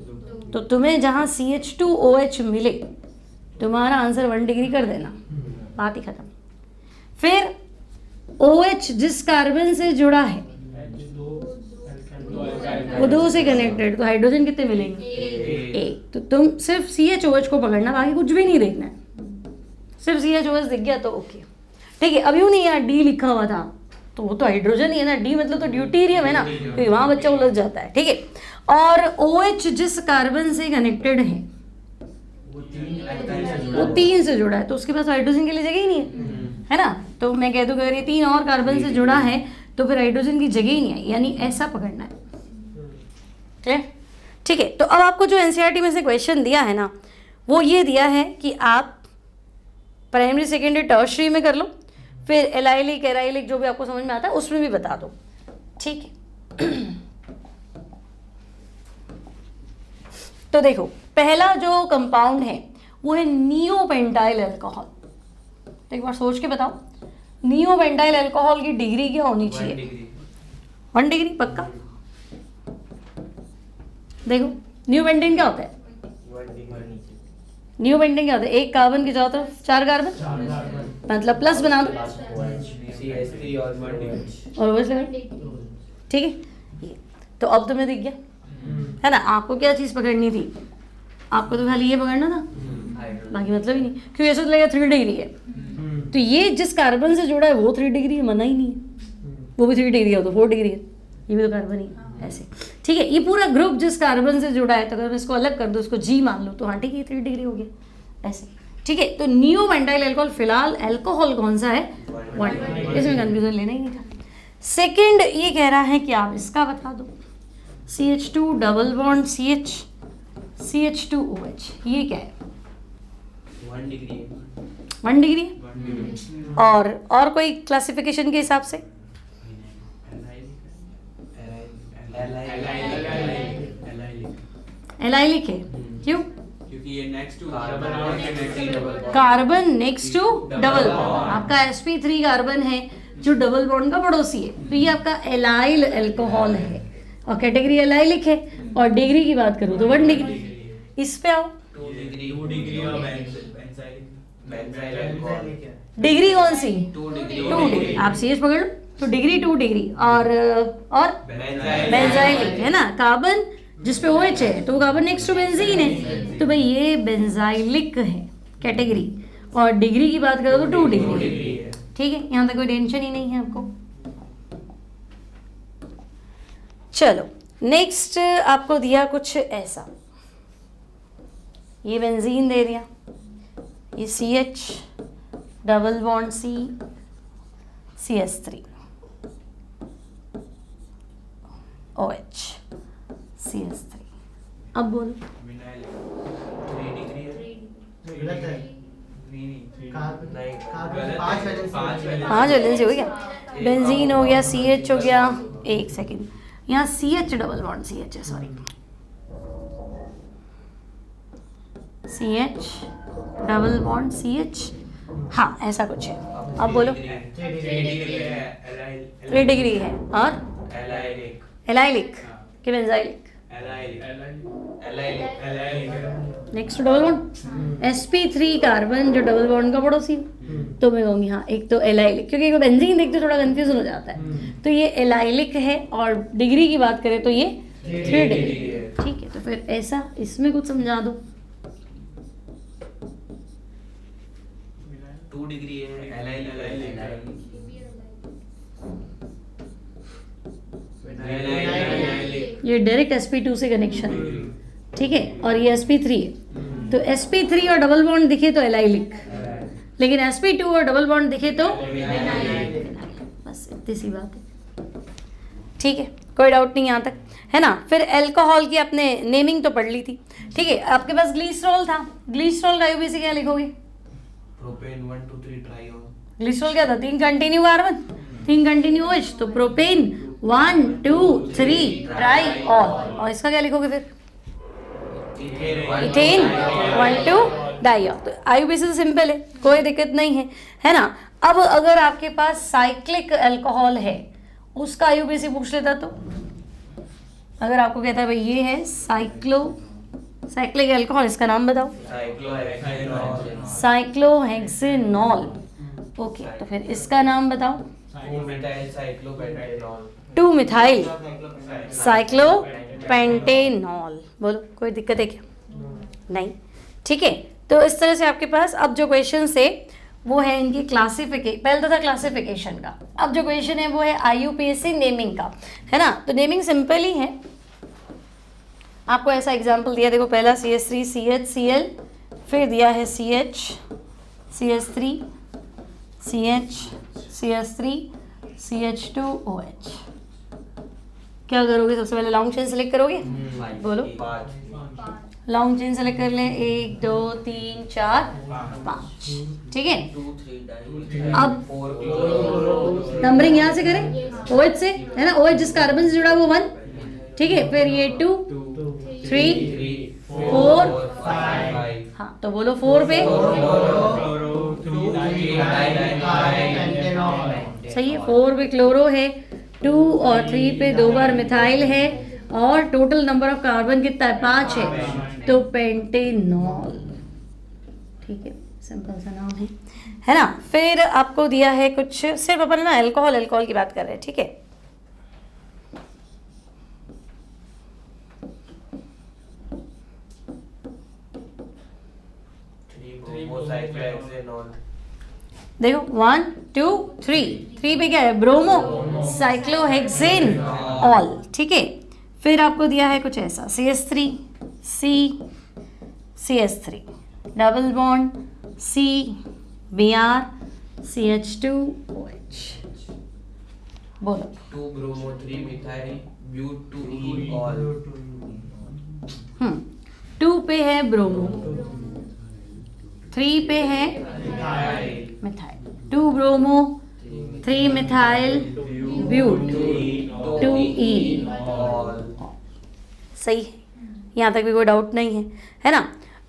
तो तुम्हें जहाँ CH2OH मिले तुम्हारा आंसर 1 डिग्री कर देना, बात ही खत्म। फिर OH जिस कार्बन से जुड़ा है वो 2 से कनेक्टेड, तो हाइड्रोजन कितने मिलेंगे? 1। तो तुम सिर्फ CHOH को पकड़ना, बाकी कुछ भी नहीं देखना है, सिर्फ CHOH दिख गया तो ओके, ठीक है। अब यूँ नहीं यार D लिखा हुआ था तो वो तो हाइड्रोजन ही है ना, D मतलब तो ड्यूटेरियम है ना, तो वहाँ बच्चा उलझ जाता है, ठीक है। और OH जिस कार्बन से कनेक्टेड है वो 3 से जुड़ा है, तो उसके पास हाइड्रोजन के लिए जगह ही नहीं है ना। तो मैं कह दूँ अगर ये 3 और कार्बन से जुड़ा है तो फिर हाइड्रोजन की जगह ही नहीं है, यानी ऐसा पकड़ना है, क्लियर, ठीक है। तो अब आपको जो एनसीईआरटी में से क्वेश्चन दिया है ना, वो ये दिया है कि आप प्राइमरी सेकेंडरी टर्शरी में कर लो, फिर एलाइलिक एराइलिक जो भी आपको समझ में आता है उसमें भी बता दो, ठीक है। तो देखो पहला जो कंपाउंड है वो है नियोपेंटाइल अल्कोहल। तो एक बार सोच के बताओ, नियोपेंटाइल अल्कोहल की डिग्री क्या होनी चाहिए? 1 डिग्री पक्का। देखो नियोपेंटेन क्या होता है? नियोपेंटेन क्या होता है? एक कार्बन के चारों तरफ 4 कार्बन, मतलब प्लस बना दो और OH लगा, ठीक है। ये तो अब तुम्हें दिख गया है ना। आपको क्या चीज़ पकड़नी थी? आपको तो खाली ये पकड़ना था, बाकी मतलब ही नहीं, क्योंकि ऐसा तो लगेगा 3 डिग्री है। तो ये जिस कार्बन से जुड़ा है वो 3 डिग्री है, मना ही नहीं है। वो भी 3 डिग्री है तो 4 डिग्री है, ये भी तो कार्बन ही है ऐसे, ठीक है। ये पूरा ग्रुप जिस कार्बन से जुड़ा है, तो अगर इसको अलग कर दो, इसको G मान लो, तो हाँ ठीक है 3 डिग्री हो गया ऐसे, ठीक है। तो नियोपेंटाइल अल्कोहल, फिलहाल अल्कोहल कौन सा है? 1, इसमें कंफ्यूजन लेना ही नहीं था। सेकेंड ये कह रहा है कि आप इसका बता दो, CH2 double bond CH, CH2OH, ये क्या है? 1 डिग्री 1 डिग्री। और कोई क्लासिफिकेशन के हिसाब से? एलाइलिक है, क्यों? क्योंकि ये next to carbon next to double bond, आपका sp3 कार्बन है जो डबल बॉन्ड का पड़ोसी है, तो ये आपका एलाइल अल्कोहल है और कैटेगरी एलाइलिक है। और डिग्री की बात करूँ तो 1 डिग्री। इस पे आओ, 2 डिग्री और डिग्री कौन सी? 2 2 डिग्री। आप CH पकड़ लो तो डिग्री 2 डिग्री। और बेंजाइलिक है ना, कार्बन जिस पे OH है तो वो कार्बन नेक्स्ट टू बेंजीन है, तो भाई ये बेंजाइलिक है कैटेगरी। और डिग्री की बात करो तो 2 डिग्री, ठीक है। यहाँ तक कोई टेंशन ही नहीं है आपको। चलो नेक्स्ट आपको दिया कुछ ऐसा, ये बेंजीन दे दिया, ये CH डबल बॉन्ड C CS3 OH CS3। अब बोलो 3 डिग्री है। पाँच वैलेंसी हो गया, बेंजीन हो गया, CH हो गया, एक सेकेंड, यहाँ CH डबल बॉन्ड CH है, sorry CH double bond CH, हाँ ऐसा कुछ है। अब बोलो 3 डिग्री है। और एलाइलिक कि benzylic? Next double bond sp3 carbon जो डबल बॉन्ड का पड़ोसी है, तो मैं कहूँगी हाँ एक तो एलाइलिक, क्योंकि बेंजीन देखते थोड़ा कंफ्यूजन हो जाता है, तो ये एलाइलिक है। और डिग्री की बात करें तो ये 3 डिग्री, ठीक है। तो फिर ऐसा इसमें कुछ समझा दो। 2 डिग्री है, ये डायरेक्ट sp2 से कनेक्शन है, ठीक है। और ये sp3 है, तो sp3 और डबल बॉन्ड दिखे तो एलाइलिक, लेकिन sp2 और डबल बॉन्ड दिखे तो बस इतनी सी बात है, ठीक है। कोई डाउट नहीं यहाँ तक, है ना। फिर अल्कोहल की आपने नेमिंग तो पढ़ ली थी, ठीक है। आपके पास ग्लिसरॉल था, ग्लिसरॉल का IUPAC क्या लिखोगे? Propane 1 2 3 triol. ग्लिसरॉल क्या था? 3 कंटिन्यू कार्बन, 3 कंटिन्यू OH, तो प्रोपेन 1 2 3 ट्राइऑल। और इसका क्या लिखोगे फिर? Ethane 1 2 diol. तो IUPAC तो सिंपल है, कोई दिक्कत नहीं है ना। अब अगर आपके पास साइक्लिक अल्कोहल है, उसका IUPAC पूछ लेता तो, अगर आपको कहता है भाई ये है साइक्लिक अल्कोहल, इसका नाम बताओ। Cyclohexanol, okay. तो फिर इसका नाम बताओ। 2 मिथाइल साइक्लोपेंटेनॉल। बोलो कोई दिक्कत है क्या? नहीं, ठीक है। तो इस तरह से आपके पास अब जो क्वेश्चन है वो है इनकी पहले तो था क्लासिफिकेशन का, अब जो क्वेश्चन है वो है IUPAC नेमिंग का, है ना। तो नेमिंग सिंपल ही है, आपको ऐसा एग्जाम्पल दिया, देखो पहला CH3 CHCl, फिर दिया है CH CH3 CH CH3 CH2OH। क्या करोगे? सबसे पहले लॉन्ग चेन सेलेक्ट करोगे, बोलो। लॉन्ग चेन सेलेक्ट कर ले, 1 2 3 4 5, ठीक है। अब नंबरिंग यहाँ से करें OH से, है ना। OH जिस कार्बन से जुड़ा वो 1, ठीक है। फिर ये 2 3 4 5 हाँ तो बोलो 4 पे सही है, 4 पे क्लोरो है, 2 और 3 पे 2 बार मिथाइल है, और टोटल नंबर ऑफ कार्बन कितना है, 5 है, तो पेंटेनॉल। ठीक है, सिंपल सा नाम है ना। फिर आपको दिया है कुछ, सिर्फ अपन ना अल्कोहल की बात कर रहे हैं, ठीक है। देखो 1 2 3 पे क्या है, ब्रोमो साइक्लोहेक्सेन ऑल, ठीक है। फिर आपको दिया है कुछ ऐसा, CH3 CH3 डबल बॉन्ड C Br CH2 OH, बोलो 2 bromo 3 methyl but 2 ene ol. 2 पे है ब्रोमो, 3 पे है methyl, 2 bromo 3 methyl but 2 ene, सही है, यहाँ तक भी कोई डाउट नहीं है ना।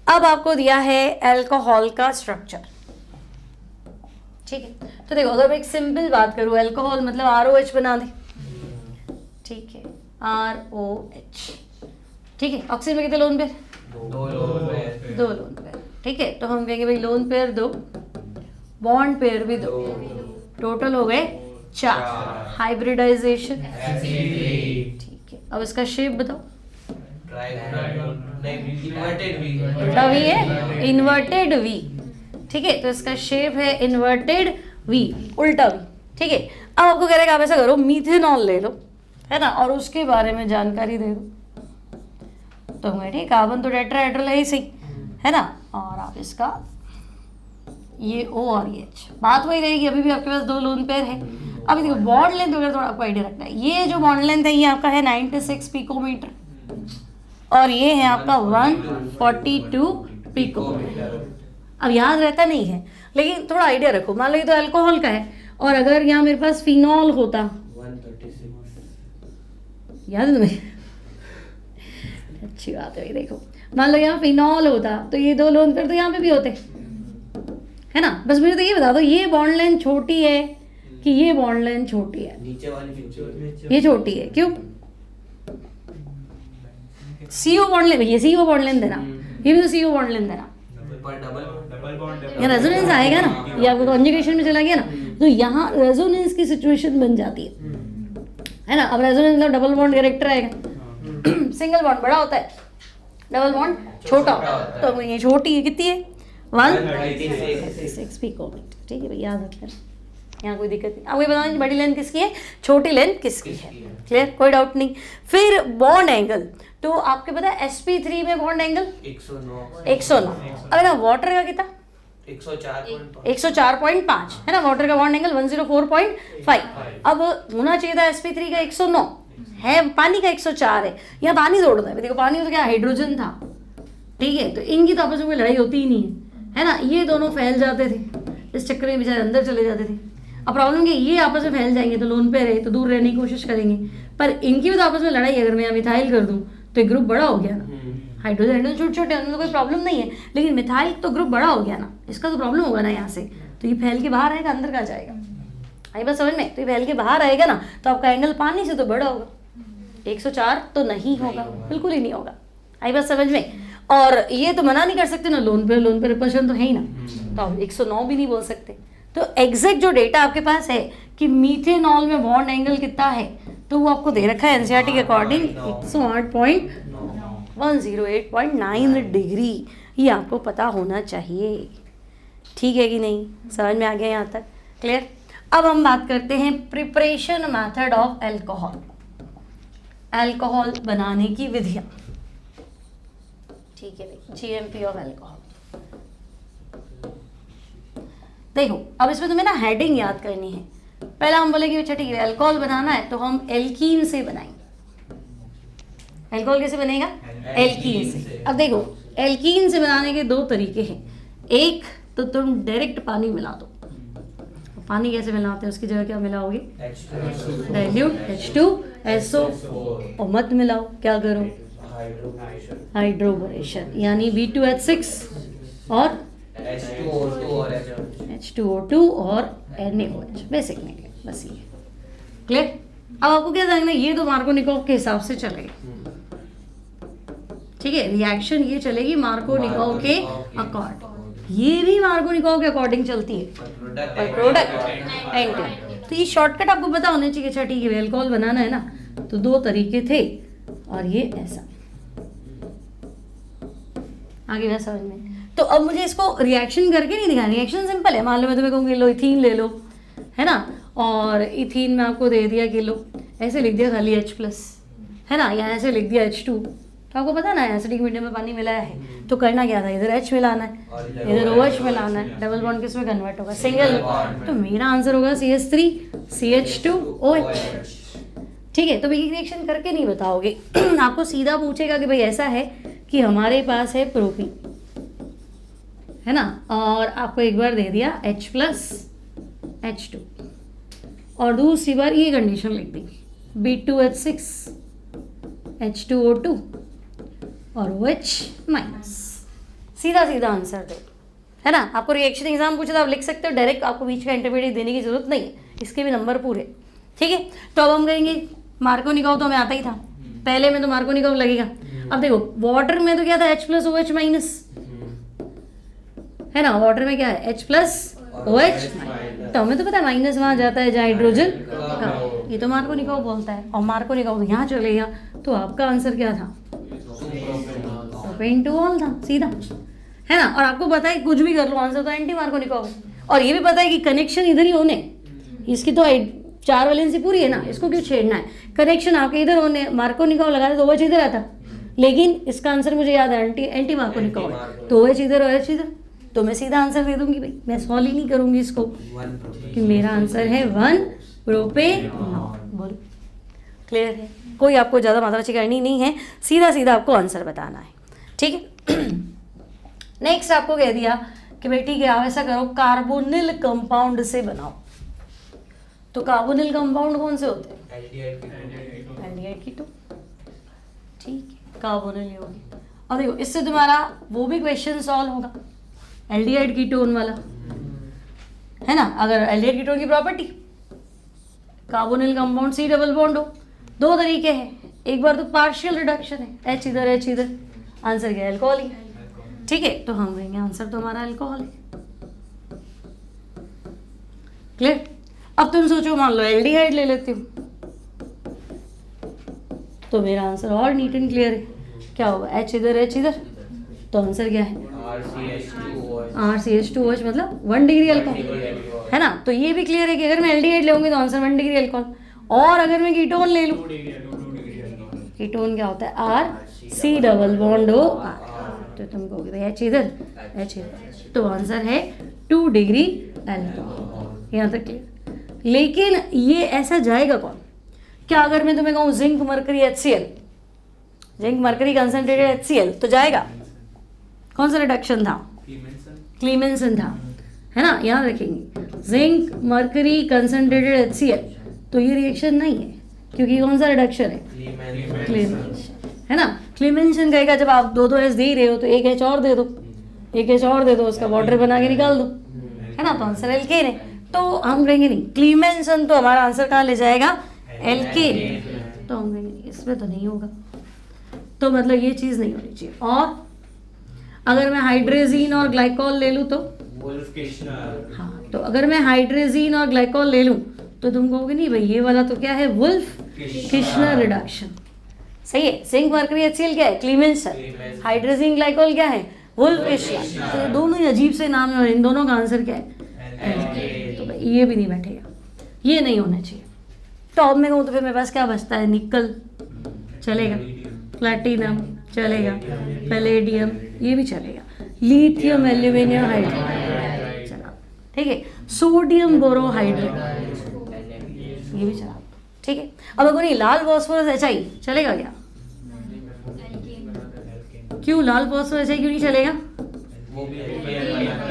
अब आपको दिया है अल्कोहल का स्ट्रक्चर, ठीक है। तो देखो अगर मैं एक सिंपल बात करूँ, अल्कोहल मतलब ROH बना दे, ठीक है, ROH, ठीक है। ऑक्सीजन में कितने लोन पेयर, 2 लोन पेयर, ठीक है। तो हम कहेंगे भाई लोन पेयर 2, बॉन्ड पेयर भी 2, टोटल हो गए 4, हाइब्रिडाइजेशन, ठीक है। अब इसका शेप बताओ, उल्टा वी है, इन्वर्टेड वी, ठीक है। तो इसका शेप है इन्वर्टेड वी, उल्टा वी, ठीक है। अब आपको कह रहे हैं आप ऐसा करो, मीथेनॉल ले लो, है ना, और उसके बारे में जानकारी दे दो। तो ठीक, कार्बन तो टेट्राहेड्रल है ही सही, है ना, और आप इसका ये O और ये H, बात वही रहेगी, अभी भी आपके पास 2 लोन पेयर है। अभी देखो बॉन्ड लेंथ वगैरह थोड़ा आपको आइडिया रखना है। ये जो बॉन्ड लेंथ है ये आपका है 96 पिकोमीटर, और ये है आपका 142 पिकोमीटर। अब याद रहता नहीं है, लेकिन थोड़ा आइडिया रखो। मान लो ये तो अल्कोहल का है, और अगर यहाँ मेरे पास फिनॉल होता, 136, याद है तुम्हें? अच्छी बात है भाई। देखो मान लो यहाँ फिनॉल होता, तो ये 2 लोन पेयर तो यहाँ पे भी होते, है ना। बस मुझे तो ये बता दो, ये बॉन्ड लेंथ छोटी है कि ये बॉन्ड लेंथ छोटी है? नीचे वाली ये छोटी है, क्यों? CO बॉन्ड लेंथ, ये CO बॉन्ड लेंथ देना, ये भी तो CO बॉन्ड लेंथ देना, डबल बॉन्ड यहाँ रेजोनेंस आएगा ना, ये आपको कॉन्जुगेशन में चला गया ना, तो यहाँ रेजोनेंस की सिचुएशन बन जाती है ना। अब रेजोनेंस मतलब डबल बॉन्ड कैरेक्टर आएगा, सिंगल बॉन्ड बड़ा होता है, डबल बॉन्ड छोटा होता है। तो ये छोटी है, कितनी है, 136 पिकोमीटर, ठीक है भाई, याद रख लेना, यहाँ कोई दिक्कत नहीं। अब ये बताओ बड़ी लेंथ किसकी है, छोटी लेंथ किसकी है, क्लियर, कोई डाउट नहीं। फिर बॉन्ड एंगल, तो आपके पता है sp3 में बॉन्ड एंगल 109, अगर ना वाटर का कितना, 104.5, है ना, वाटर का बॉन्ड एंगल 104.5। अब होना चाहिए था sp3 का 109 है, पानी का 104 है, यहाँ पानी जोड़ है। देखो पानी तो क्या हाइड्रोजन था, ठीक है, तो इनकी तो आपस में कोई लड़ाई होती ही नहीं है ना, ये दोनों फैल जाते थे, इस चक्कर में बेचारे अंदर चले जाते थे। अब प्रॉब्लम क्या, ये आपस में फैल जाएंगे तो लोन पे रहे तो दूर रहने की कोशिश करेंगे, पर इनकी भी तो आपस में लड़ाई, अगर मैं यहाँ मिथाइल कर दूँ तो एक ग्रुप बड़ा हो गया ना, हाइड्रोजन छोटे छोटे, उनमें कोई प्रॉब्लम नहीं है, लेकिन मिथाइल तो ग्रुप बड़ा हो गया ना, इसका तो प्रॉब्लम होगा ना यहाँ से, तो ये फैल के बाहर आएगा, अंदर कहाँ जाएगा, आई बात समझ में। तो ये फैल के बाहर आएगा ना, तो आपका एंगल पानी से तो बड़ा होगा, 104 तो नहीं होगा, बिल्कुल ही नहीं होगा, आई बात समझ में। और ये तो मना नहीं कर सकते ना, लोन पे रिपल्शन तो है ही ना, तो आप 109 भी नहीं बोल सकते। तो एग्जैक्ट जो डेटा आपके पास है कि मीथेनॉल में बॉन्ड एंगल कितना है, तो वो आपको दे रखा है एनसीईआरटी के अकॉर्डिंग 108.9 डिग्री, ये आपको पता होना चाहिए, ठीक है कि नहीं, समझ में आ गया यहाँ तक, क्लियर। अब हम बात करते हैं preparation method of alcohol, alcohol बनाने की विधियाँ, ठीक है भाई, GMP ऑफ अल्कोहल। देखो अब इसमें तुम्हें ना हेडिंग याद करनी है। पहला हम बोलेंगे अच्छा ठीक है, अल्कोहल बनाना है तो हम एल्कीन से बनाएंगे। अल्कोहल कैसे बनेगा, एल्कीन से। अब देखो एल्कीन से बनाने के 2 तरीके हैं, एक तो तुम डायरेक्ट पानी मिला दो, पानी कैसे मिलाते हैं, उसकी जगह क्या मिलाओगे, डाइल्यूट H2SO, और मत मिलाओ, क्या करो, हाइड्रोबोरेशन, यानी B2H6 और H2O2 और NaOH, बेसिक निकले, बस ये क्लियर। अब आपको क्या देखना है, ये तो मार्कोनिकोव के हिसाब से चलेगा, ठीक है। रिएक्शन ये चलेगी मार्कोनिकोव के अकॉर्डिंग, ये भी मार्कोनिकोव के अकॉर्डिंग चलती है, पर प्रोडक्ट एंटी। तो ये शॉर्टकट आपको पता होना चाहिए। अच्छा ठीक है, अल्कोहल बनाना है ना, तो दो तरीके थे और ये ऐसा आगे मैं समझ में। तो अब मुझे इसको रिएक्शन करके नहीं दिखाना, रिएक्शन सिंपल है। मान लो मैं तुम्हें कहूँगी लो इथीन ले लो, है ना, और इथीन में आपको दे दिया किलो, ऐसे लिख दिया खाली H+, है ना, या ऐसे लिख दिया H2, तो आपको पता ना एसिडिक मीडियम में पानी मिलाया है, तो करना क्या था, इधर H मिलाना है, इधर OH मिलाना है, डबल बॉन्ड किस में कन्वर्ट होगा, सिंगल। तो मेरा आंसर होगा CH3 CH2OH, ठीक है। तो भाई रिएक्शन करके नहीं बताओगे आपको सीधा पूछेगा कि भाई ऐसा है कि हमारे पास है प्रोपीन, है ना, और आपको एक बार दे दिया H+H2, और दूसरी बार ये कंडीशन लिख दी B2H6 H2O2 और OH-, सीधा सीधा आंसर दो, है ना। आपको रिएक्शन एग्जाम पूछे तो आप लिख सकते हो डायरेक्ट, आपको बीच का इंटरमीडिएट देने की जरूरत नहीं है, इसके भी नंबर पूरे, ठीक है। तो अब हम कहेंगे मार्कोनिकोव तो हमें आता ही था, पहले में तो मार्कोनिकोव लगेगा। अब देखो वाटर में तो क्या था H+OH-, है ना, वाटर में क्या है H+OH-, तो हमें तो पता है माइनस वहाँ जाता है जहाँ हाइड्रोजन का, ये तो मार्कोनिकोव बोलता है, और मार्कोनिकोव यहाँ चलेगा, तो आपका आंसर क्या था, प्रोपेन टू ऑल था, सीधा, है ना। और आपको पता है कुछ भी कर लो आंसर तो एंटी मार्कोनिकोव है, और ये भी पता है कि कनेक्शन इधर ही होने, इसकी तो 4 वैलेंसी पूरी है ना, इसको क्यों छेड़ना है, कनेक्शन आपके इधर होने, मार्कोनिकोव लगा दे तो OH इधर आता, लेकिन इसका आंसर मुझे याद है एंटी मार्कोनिकोव है, तो OH इधर OH इधर, तो मैं सीधा आंसर दे दूंगी भाई, मैं सॉल्व ही नहीं करूंगी इसको, कि मेरा आंसर है 1 प्रोपेनॉल। बोलो क्लियर है, कोई आपको ज़्यादा माथापच्ची करनी नहीं है, सीधा सीधा आपको आंसर बताना है, ठीक है। नेक्स्ट आपको कह दिया कि भाई ठीक है आप ऐसा करो कार्बोनिल कंपाउंड से बनाओ, तो कार्बोनिल कंपाउंड कौन से होते हैं, एल्डिहाइड कीटोन, ठीक है, कार्बोनिल होगी। और देखो इससे तुम्हारा वो भी क्वेश्चन सॉल्व होगा, एल्डिहाइड कीटोन वाला, है ना। अगर एल्डिहाइड कीटोन की property carbonyl compound C double bond हो, दो तरीके हैं, एक बार तो पार्शियल रिडक्शन है, H इधर H इधर, आंसर क्या है अल्कोहल ही, ठीक है। तो हम कहेंगे आंसर तो हमारा अल्कोहल है, क्लियर। अब तुम सोचो मान लो एल्डिहाइड ले लेती हूँ, तो मेरा आंसर और नीट एंड क्लियर है, क्या होगा H इधर H इधर, तो आंसर क्या है RCH2OH, मतलब 1 डिग्री अल्कोहल, है ना। तो ये भी क्लियर है कि अगर मैं एल्डिहाइड लेंगे तो आंसर 1 डिग्री अल्कोहल, और अगर मैं कीटोन ले लूँ, कीटोन क्या होता है RC डबल बॉन्ड OR, तो तुम कहोगे भाई H इधर H इधर, तो आंसर है 2 डिग्री अल्कोहल, यहाँ तक क्लियर। लेकिन ये ऐसा जाएगा कौन, क्या अगर मैं तुम्हें कहूँ zinc mercury HCl, zinc mercury concentrated HCl, तो जाएगा, कौन सा रिडक्शन था, क्लीमेंसन था, है ना। यहाँ रखेंगे जिंक मरकरी कंसनट्रेटेड HCl, तो ये रिएक्शन नहीं है, क्योंकि कौन सा रिडक्शन है, क्लीमेंसन, है ना। क्लीमेंसन कहेगा जब आप 2 H दे ही रहे हो तो एक H और दे दो, एक H और दे दो, उसका वाटर बना के निकाल दो, है ना, तो आंसर एल्केन है। तो हम कहेंगे नहीं, क्लीमेंसन तो हमारा आंसर कहाँ ले जाएगा, एल्केन, तो हम कहेंगे इसमें तो नहीं होगा, तो मतलब ये चीज़ नहीं होनी चाहिए। और अगर मैं हाइड्रेजीन और ग्लाइकॉल ले लूँ तो, हाँ, तो अगर मैं हाइड्रेजीन और ग्लाइकॉल ले लूँ तो तुम कहोगे नहीं भाई ये वाला तो क्या है, वुल्फ किश्नर रिडक्शन, सही है। जिंक मरकरी HCl क्या है, क्लीमेंसन, हाइड्रेजीन ग्लाइकॉल क्या है, वुल्फ किश्नर, तो दोनों ही अजीब से नाम है, और इन दोनों का आंसर क्या है, तो भाई ये भी नहीं बैठेगा, ये नहीं होना चाहिए। टॉप में कहूँ तो फिर मेरे पास क्या बचता है, निकल चलेगा, प्लैटिनम चलेगा, पैलेडियम ये भी चलेगा, लिथियम एल्यूमिनियम हाइड्राइड चला, ठीक है, सोडियम बोरोहाइड्रेट ये भी चला, ठीक है। अब अगर नहीं लाल फॉस्फोरस HI चलेगा क्या, क्यों लाल फॉस्फोरस HI क्यों नहीं चलेगा,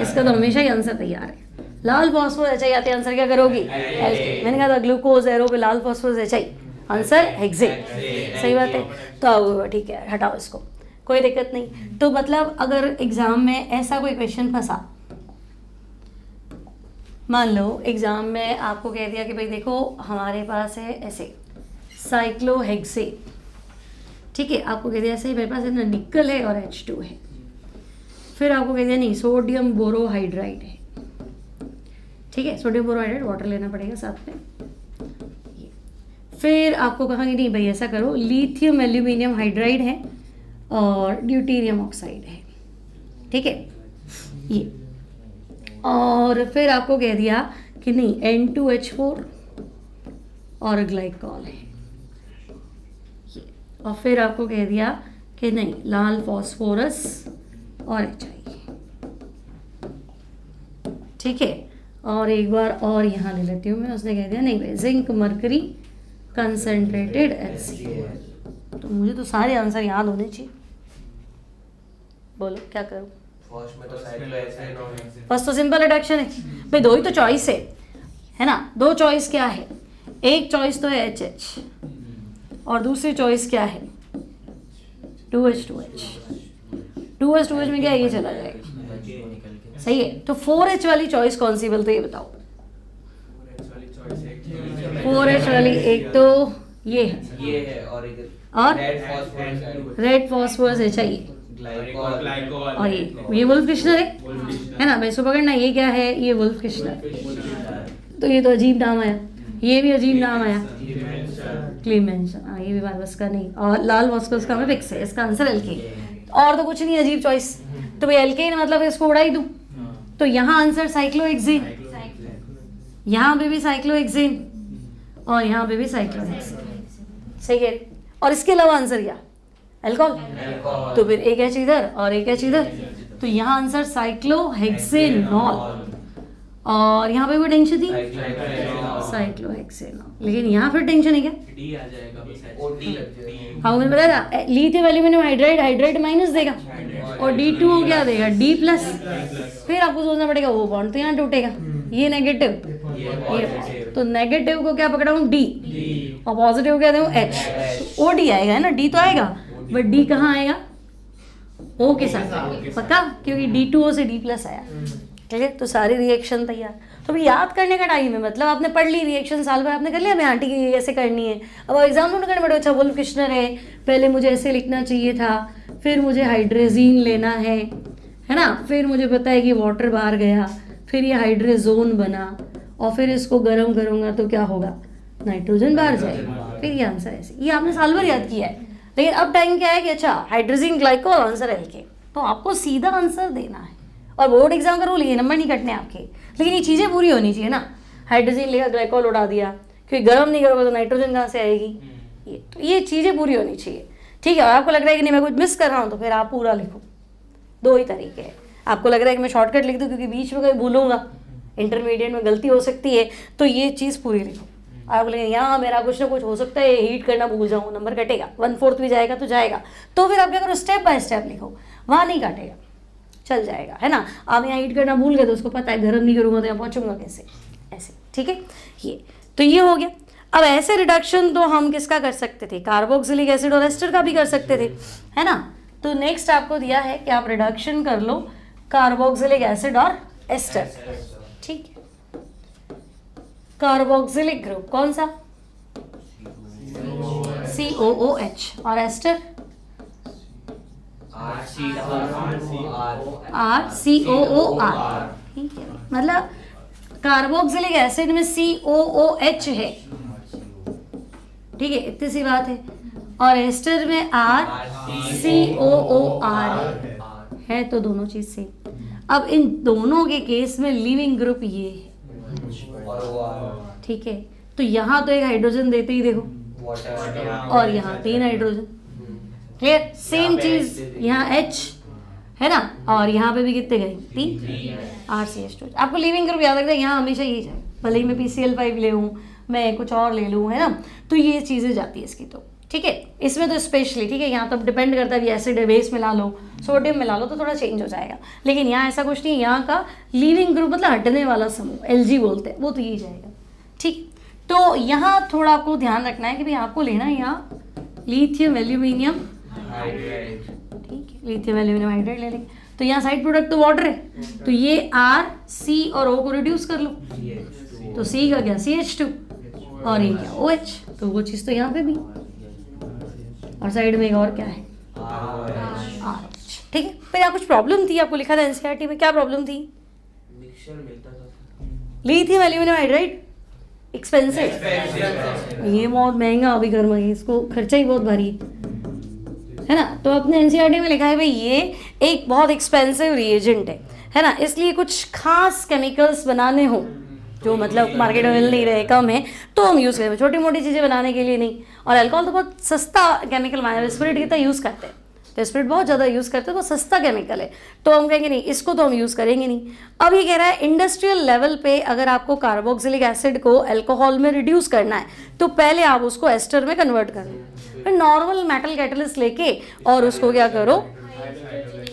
इसका तो हमेशा ही आंसर तैयार है, लाल फॉस्फोरस HI आते आंसर क्या करोगी, मैंने कहा था ग्लूकोज एरो पे लाल फॉस्फोरस HI, आंसर हेक्सेन। सही बात है। तो अब ठीक है, हटाओ इसको, कोई दिक्कत नहीं। तो मतलब अगर एग्जाम में ऐसा कोई क्वेश्चन फंसा, मान लो एग्जाम में आपको कह दिया कि भाई देखो हमारे पास है ऐसे साइक्लोहेक्सेन, ठीक है, आपको कह दिया ऐसे मेरे पास है ना निकल है और H2 है, फिर आपको कह दिया नहीं सोडियम बोरोहाइड्राइड है, ठीक है, सोडियम बोरोहाइड्राइड वाटर लेना पड़ेगा साथ में। फिर आपको कहा कि नहीं भाई ऐसा करो लिथियम एल्यूमिनियम हाइड्राइड है और ड्यूटेरियम ऑक्साइड है, ठीक है ये। और फिर आपको कह दिया कि नहीं N2H4 और ग्लाइकॉल है ये। और फिर आपको कह दिया कि नहीं लाल फॉस्फोरस और HI, ठीक है। और एक बार और यहाँ ले लेती हूँ मैं, उसने कह दिया नहीं भाई जिंक मरकरी कंसनट्रेटेड HCl। तो मुझे तो सारे आंसर याद होने चाहिए, बोलो क्या करूँ। फर्स्ट तो सिंपल रिडक्शन है भाई, दो ही तो चॉइस है ना, दो चॉइस क्या है, एक चॉइस तो है HH और दूसरी चॉइस क्या है 2H2H। 2H2H में क्या है, ये चला जाएगा, सही है। तो 4H वाली चॉइस कौन सी बोलते ये बताओ। 4H वाली एक तो ये है और रेड फॉस्फोरस HI और ये वुल्फ किश्नर है ना, मैं इसको पकड़ना, ये क्या है, ये वुल्फ किश्नर। तो ये तो अजीब नाम आया, ये भी अजीब नाम आया क्लीमेंशन, हाँ ये भी बात बस का नहीं। और लाल फॉस्फोरस का हमें फिक्स है, इसका आंसर एल्केन, और तो कुछ नहीं अजीब चॉइस। तो भाई एल्केन मतलब इसको उड़ा ही दूँ, तो यहाँ आंसर साइक्लोहेक्सेन, यहाँ पे भी साइक्लोहेक्सेन और यहाँ पे भी साइक्लोहेक्सेन, सही है। और इसके अलावा आंसर क्या, अल्कोहल, तो फिर एक H इधर और एक H इधर, तो यहाँ आंसर साइक्लोहेक्सेनॉल। और यहाँ पे कोई टेंशन थी साइक्लोहेक्सेनॉल, लेकिन यहाँ फिर टेंशन है क्या, डी आ जाएगा बस, हाँ मैंने बताया था लिथियम एल्यूमिनियम हाइड्राइड माइनस देगा और D2 को क्या देगा D प्लस। फिर आपको सोचना पड़ेगा वो बॉन्ड तो यहाँ टूटेगा, ये नेगेटिव, ये तो नेगेटिव को क्या पकड़ाऊँ D और पॉजिटिव क्या दूँ H, O D आएगा है ना, D तो आएगा बट D कहाँ आएगा, O के साथ पक्का, क्योंकि D2O से D प्लस आया, ठीक है। तो सारी रिएक्शन तैयार। तो अभी याद करने का टाइम है, मतलब आपने पढ़ ली रिएक्शन, साल भर आपने कर लिया, मैं आंटी की ऐसे करनी है, अब एग्जाम में करने पड़े, अच्छा वुल्फ किश्नर है, पहले मुझे ऐसे लिखना चाहिए था, फिर मुझे हाइड्रेजीन लेना है ना, फिर मुझे पता है कि वाटर बाहर गया, फिर ये हाइड्रेजोन बना और फिर इसको गर्म करूँगा तो क्या होगा, नाइट्रोजन बाहर जाएगा, फिर ये आंसर ऐसे, ये आपने साल भर याद किया है। लेकिन अब टाइम क्या है कि अच्छा हाइड्रोजीन ग्लाइकोल आंसर एल्केन, तो आपको सीधा आंसर देना है। और बोर्ड एग्जाम का रूल ये नंबर नहीं कटने आपके, लेकिन ये चीज़ें पूरी होनी चाहिए ना, हाइड्रोजन लेगा ग्लाइकोल उड़ा दिया, क्योंकि गर्म नहीं करोगे तो नाइट्रोजन कहाँ से आएगी, ये तो ये चीज़ें पूरी होनी चाहिए, ठीक है। और आपको लग रहा है कि नहीं मैं कुछ मिस कर रहा हूँ, तो फिर आप पूरा लिखो, दो ही तरीके हैं। आपको लग रहा है कि मैं शॉर्टकट लिख दूँ क्योंकि बीच में कहीं भूलूंगा, इंटरमीडिएट में गलती हो सकती है, तो ये चीज़ पूरी लिखो। आप बोलेंगे यहाँ मेरा कुछ ना कुछ हो सकता है, हीट करना भूल जाऊँ, नंबर कटेगा, 1/4 भी जाएगा तो जाएगा, तो फिर आप क्या करो स्टेप बाय स्टेप लिखो, वहाँ नहीं काटेगा, चल जाएगा, है ना। आप यहाँ हीट करना भूल गए तो उसको पता है गर्म नहीं करूँगा तो यहाँ पहुँचूंगा कैसे, ऐसे, ठीक है। ये तो ये हो गया। अब ऐसे रिडक्शन तो हम किसका कर सकते थे, कार्बोक्सिलिक एसिड और एस्टर का भी कर सकते थे, है ना। तो नेक्स्ट आपको दिया है कि आप रिडक्शन कर लो कार्बोक्सिलिक एसिड और एस्टर, ठीक है। कार्बोक्सिलिक ग्रुप कौन सा, COOH, और एस्टर RCOOR, ठीक है। मतलब कार्बोक्सिलिक एसिड में COOH है, ठीक है, इतनी सी बात है, और एस्टर में RCOOR है, तो दोनों चीज सेम। अब इन दोनों के केस में लिविंग ग्रुप ये है, ठीक है। तो यहाँ तो एक हाइड्रोजन देते ही देखो, और यहाँ 3 हाइड्रोजन, क्लियर, सेम चीज यहाँ H है ना, और यहाँ पे भी कितने गए 3 RCH2। आपको लिविंग ग्रुप याद रखना है, यहाँ हमेशा यही जाए, भले ही मैं PCl5 ले लूँ, मैं कुछ और ले लूँ, है ना, तो ये चीज़ें जाती है इसकी, तो ठीक है। इसमें तो स्पेशली, ठीक है, यहाँ तो डिपेंड करता है एसिड है, बेस मिला लो, सोडियम मिला लो, तो थोड़ा चेंज हो जाएगा, लेकिन यहाँ ऐसा कुछ नहीं, यहाँ का लिविंग ग्रुप मतलब हटने वाला समूह, Lg बोलते हैं, वो तो यही जाएगा, ठीक। तो यहाँ थोड़ा आपको ध्यान रखना है कि भाई आपको लेना है यहाँ लिथियम एल्यूमिनियम हाइड्राइड। ठीक है, लिथियम एल्यूमिनियम हाइड्राइड ले लेंगे। तो यहाँ साइड प्रोडक्ट तो वाटर है, तो ये R C और O को रिड्यूस कर लो, तो C का क्या CH2 और ये क्या OH, तो वो चीज़ तो यहाँ पे भी, और साइड में एक और क्या है RH। ठीक है, फिर यहाँ कुछ प्रॉब्लम थी, आपको लिखा था NCERT में, क्या प्रॉब्लम थी? मिक्सचर मिलता था। लिथियम एल्यूमिनियम हाइड्राइड एक्सपेंसिव, ये बहुत महंगा अभी गर्म है, इसको खर्चा ही बहुत भारी है ना। तो अपने एनसीईआरटी में लिखा है भाई ये एक बहुत एक्सपेंसिव रिएजेंट है ना, इसलिए कुछ खास केमिकल्स बनाने हो जो मतलब मार्केट में मिल नहीं रहे, कम है, तो हम यूज़ करें, छोटी मोटी चीज़ें बनाने के लिए नहीं। और अल्कोहल तो बहुत सस्ता केमिकल माना है, स्पिरिट कितना यूज़ करते हैं, तो स्पिरिट बहुत ज़्यादा यूज़ करते हैं, तो सस्ता केमिकल है, तो हम कहेंगे नहीं इसको तो हम यूज़ करेंगे नहीं। अब ये कह रहा है इंडस्ट्रियल लेवल पे अगर आपको कार्बोक्सिलिक एसिड को अल्कोहल में रिड्यूस करना है तो पहले आप उसको एस्टर में कन्वर्ट कर लो, फिर नॉर्मल मेटल कैटलिस्ट लेके और उसको क्या करो,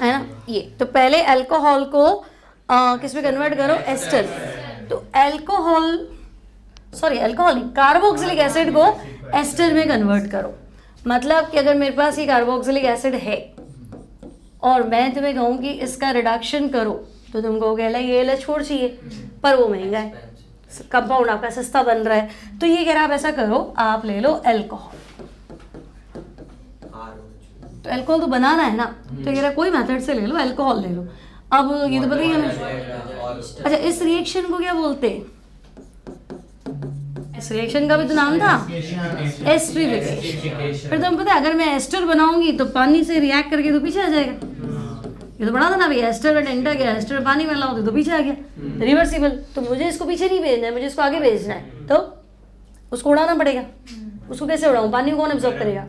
है ना, ये तो पहले अल्कोहल को किस में कन्वर्ट करो, एस्टर। तो अल्कोहल कार्बोक्सिलिक एसिड को एस्टर में कन्वर्ट करो, मतलब कि अगर मेरे पास ये कार्बोक्सिलिक एसिड है और मैं तुम्हें कहूँ कि इसका रिडक्शन करो, तो तुम कहोगे ये LH4 चाहिए, पर वो महंगा है, कंपाउंड आपका सस्ता बन रहा है, तो ये कह रहा आप ऐसा करो, आप ले लो अल्कोहल। तो अल्कोहल तो बनाना है ना, तो कह रहा कोई मेथड से ले लो, अल्कोहल ले लो। अब ये तो बताइए हमें, अच्छा इस रिएक्शन को क्या बोलते हैं, इस रिएक्शन का भी तो नाम था एस्टरिफिकेशन। फिर तुम्हें पता है अगर मैं एस्टर बनाऊंगी तो पानी से रिएक्ट करके तो पीछे आ जाएगा, ये तो बड़ा था ना भाई, एस्टर का डेंटा गया, एस्टर पानी में लाओ तो पीछे आ गया, रिवर्सिबल। तो मुझे इसको पीछे नहीं भेजना है, मुझे इसको आगे भेजना है, तो उसको उड़ाना पड़ेगा। उसको कैसे उड़ाऊं, पानी को कौन एब्जॉर्ब करेगा,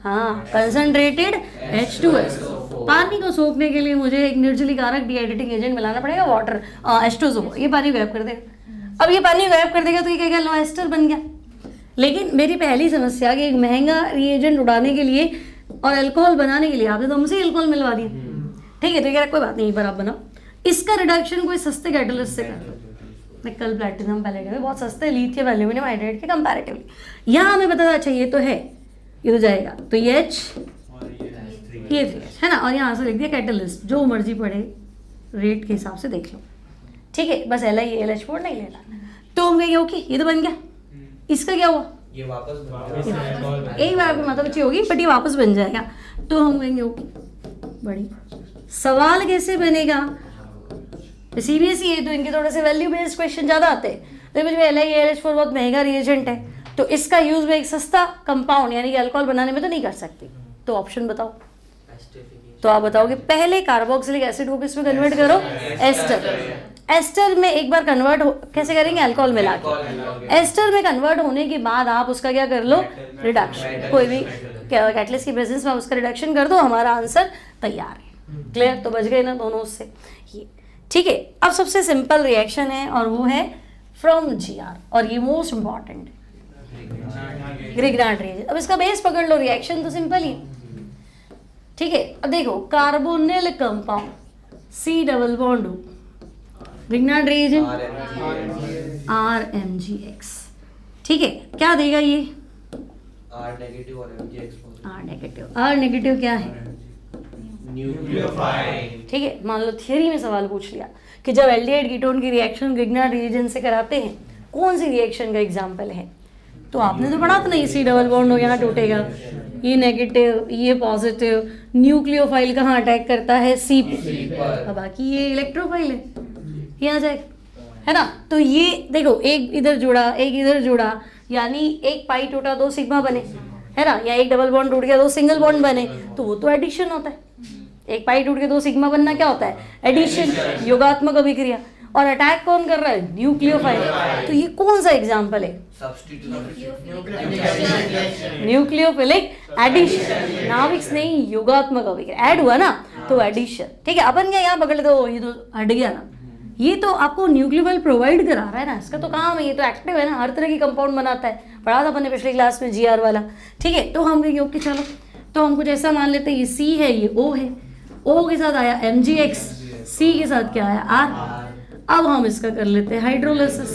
हाँ कंसंट्रेटेड H2S। पानी को सोखने के लिए मुझे एक निर्जलीकारक डिहाइड्रेटिंग एजेंट मिलाना पड़ेगा, वाटर H2SO, ये पानी गायब कर देगा। अब ये पानी गायब कर देगा तो ये क्या लो एस्टर बन गया। लेकिन मेरी पहली समस्या कि एक महंगा रिएजेंट उड़ाने के लिए और अल्कोहल बनाने के लिए आपने तो हमसे अल्कोहल मिलवा दिया, ठीक है, तो ये कोई बात नहीं, पर आप बनाओ इसका रिडक्शन कोई सस्ते कैटलिस्ट से कर लो, निकल प्लैटिनम पैलेडियम बहुत सस्ते लिथियम एल्यूमिनियम हाइड्राइड के कंपैरेटिवली। यहाँ हमें पता चाहिए तो है, ये तो जाएगा, तो ये H ये 3H है ना, और यहाँ से लिख दिया कैटलिस्ट, जो मर्जी पड़े रेट के हिसाब से देख लो, ठीक है, बस LiAlH4 नहीं लेना। तो हम कहेंगे ओके ये तो बन गया, इसका क्या हुआ, ये वापस बन गया, एक बार आपकी मतलब अच्छी होगी बट ये वापस बन जाएगा। तो हम कहेंगे ओके बड़ी सवाल कैसे बनेगा, CBSE है तो इनके थोड़े से वैल्यू बेस्ड क्वेश्चन ज़्यादा आते हैं। तो मुझे LiAlH4 बहुत महंगा रिएजेंट है, तो इसका यूज में एक सस्ता कंपाउंड यानी कि अल्कोहल बनाने में तो नहीं कर सकती, तो ऑप्शन बताओ। तो आप बताओगे पहले कार्बोक्सिलिक एसिड को किस में कन्वर्ट करो, एस्टर। एस्टर में एक बार कन्वर्ट कैसे करेंगे, अल्कोहल मिला के। एस्टर में कन्वर्ट होने के बाद आप उसका क्या कर लो, रिडक्शन, कोई भी कैटलिस्ट की प्रेजेंस में उसका रिडक्शन कर दो, हमारा आंसर तैयार है। क्लियर, तो बच गए ना दोनों उससे, ये ठीक है। अब सबसे सिंपल रिएक्शन है और वो है फ्रॉम GR, और ये मोस्ट इंपॉर्टेंट है, ग्रिग्नार्ड रिएजेंट। अब इसका बेस पकड़ लो, रिएक्शन तो सिंपल ही, ठीक है। अब देखो carbonyl compound C double bond O, Grignard reagent RMgX, ठीक है। क्या देगा ये, R नेगेटिव और MgX R negative. R negative क्या है, न्यूक्लियोफाइल, ठीक है। मान लो थियरी में सवाल पूछ लिया कि जब एल्डिहाइड कीटोन की रिएक्शन ग्रिग्नार्ड रिएजेंट से कराते हैं कौन सी रिएक्शन का एग्जांपल है, तो आपने तो पढ़ा था नहीं, C डबल बॉन्ड हो यहाँ टूटेगा, ये नेगेटिव ये पॉजिटिव, न्यूक्लियोफाइल कहाँ अटैक करता है, C पर, अब बाकी ये इलेक्ट्रोफाइल है, ये आ जाएगा, है ना। तो ये देखो एक इधर जुड़ा एक इधर जुड़ा, यानी एक पाई टूटा 2 सिग्मा बने, है ना, या एक डबल बॉन्ड टूट गया 2 सिंगल बॉन्ड बने, तो वो तो एडिशन होता है। एक पाई टूट के 2 सिग्मा बनना क्या होता है, एडिशन, योगात्मक अभिक्रिया। और अटैक कौन कर रहा है, न्यूक्लियोफाइल। तो ये कौन सा एग्जाम्पल है, न्यूक्लियोफिलिक एडिशन, नाविक्स नहीं, योगात्मक अभिक्रिया, ऐड हुआ ना तो एडिशन, ठीक है। अपन क्या यहाँ पकड़ लेते हो, ये तो हट गया ना, ये तो आपको न्यूक्लियोफाइल प्रोवाइड करा रहा है ना, इसका तो काम है, ये तो एक्टिव है ना, हर तरह की कंपाउंड बनाता है, पढ़ा था अपन ने पिछली क्लास में GR वाला, ठीक है। तो हम कहेंगे ओके चलो, तो हम कुछ ऐसा मान लेते हैं, ये C है ये O है, O के साथ आया MgX, C के साथ क्या आया R। अब हम इसका कर लेते हैं हाइड्रोलिसिस,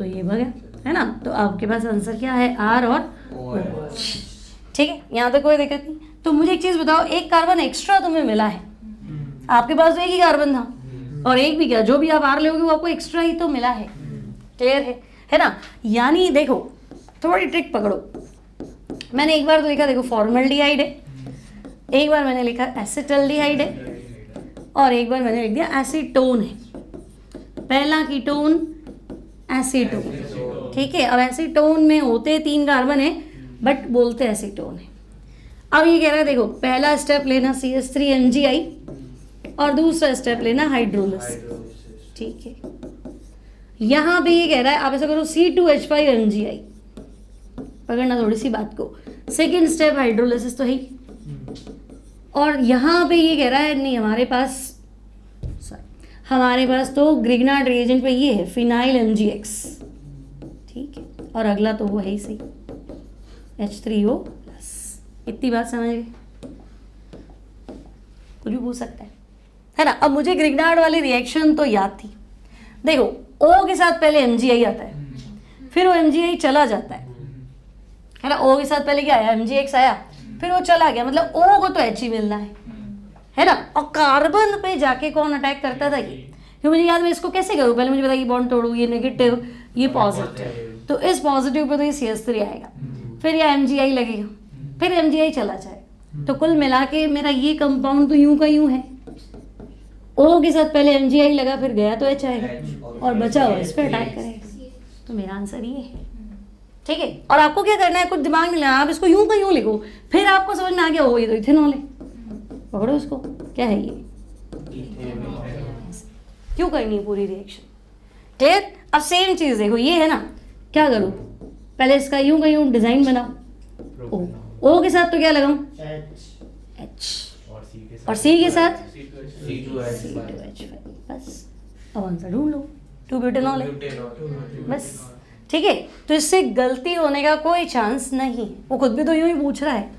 तो ये बगैर, है ना। तो आपके पास आंसर क्या है, आर और OH। ठीक है, यहाँ तक कोई दिक्कत नहीं। तो मुझे एक चीज़ बताओ, एक कार्बन एक्स्ट्रा तुम्हें मिला है, आपके पास तो एक ही कार्बन था और एक भी क्या, जो भी आप आर लोगे वो आपको एक्स्ट्रा ही तो मिला है। क्लियर है ना। यानी देखो थोड़ी ट्रिक पकड़ो, मैंने एक बार तो लिखा, देखो फॉर्मल्डिहाइड है, एक बार मैंने लिखा एसिटल्डिहाइड है, और एक बार मैंने लिख दिया एसीटोन है। पहला कीटोन एसीटोन, ठीक है। अब एसीटोन में होते 3 कार्बन है बट बोलते एसीटोन है। अब ये कह रहा है देखो, पहला स्टेप लेना CH3MgI और दूसरा स्टेप लेना हाइड्रोलिसिस। ठीक है, यहाँ पे ये कह रहा है आप ऐसा करो C2H5MgI, पकड़ना थोड़ी सी बात को, सेकेंड स्टेप हाइड्रोलिसिस तो है ही। और यहाँ पे ये कह रहा है नहीं हमारे पास तो ग्रिग्नार्ड रिएजेंट पे ये है फिनाइल MgX, ठीक है। और अगला तो वो है ही सही, H3O+। इतनी बात समझ गए, कुछ भी पूछ सकता है ना। अब मुझे ग्रिग्नार्ड वाली रिएक्शन तो याद थी। देखो O के साथ पहले MgI आता है, फिर वो MgI चला जाता है ना। O के साथ पहले क्या आया, MgX आया, फिर वो चला गया, मतलब O को तो H ही मिलना है ना। और कार्बन पे जाके कौन अटैक करता था ये, क्योंकि मुझे याद, मैं इसको कैसे करूँ, पहले मुझे पता कि बॉन्ड तोड़ू, ये नेगेटिव ये पॉजिटिव, तो इस पॉजिटिव पे तो ये CH3 आएगा, फिर ये MgI लगेगा, फिर MgI चला जाएगा। तो कुल मिला के मेरा ये कंपाउंड तो यूं का यूं है, O के साथ पहले MgI लगा, फिर गया तो H आएगा और बचा हुआ इस पर अटैक करेगा। तो मेरा आंसर ये है, ठीक है। और आपको क्या करना है, कुछ दिमाग नहीं लगाना, आप इसको यूं का यूं लिखो, फिर आपको समझ में आ गया, ये तो इथेनॉल है, पकड़ो इसको, क्या है ये, क्यों करनी है पूरी रिएक्शन। क्लियर। अब सेम चीज देखो, ये है ना, क्या करो, पहले इसका यूं का यूं डिजाइन बनाओ, O के साथ तो क्या लगाऊं, H, और C के साथ C2H5, बस। अब आंसर ढूंढ लो, 2-ब्यूटेनॉल है, बस। ठीक है, तो इससे गलती होने का कोई चांस नहीं। वो खुद भी तो यूं ही पूछ रहा है,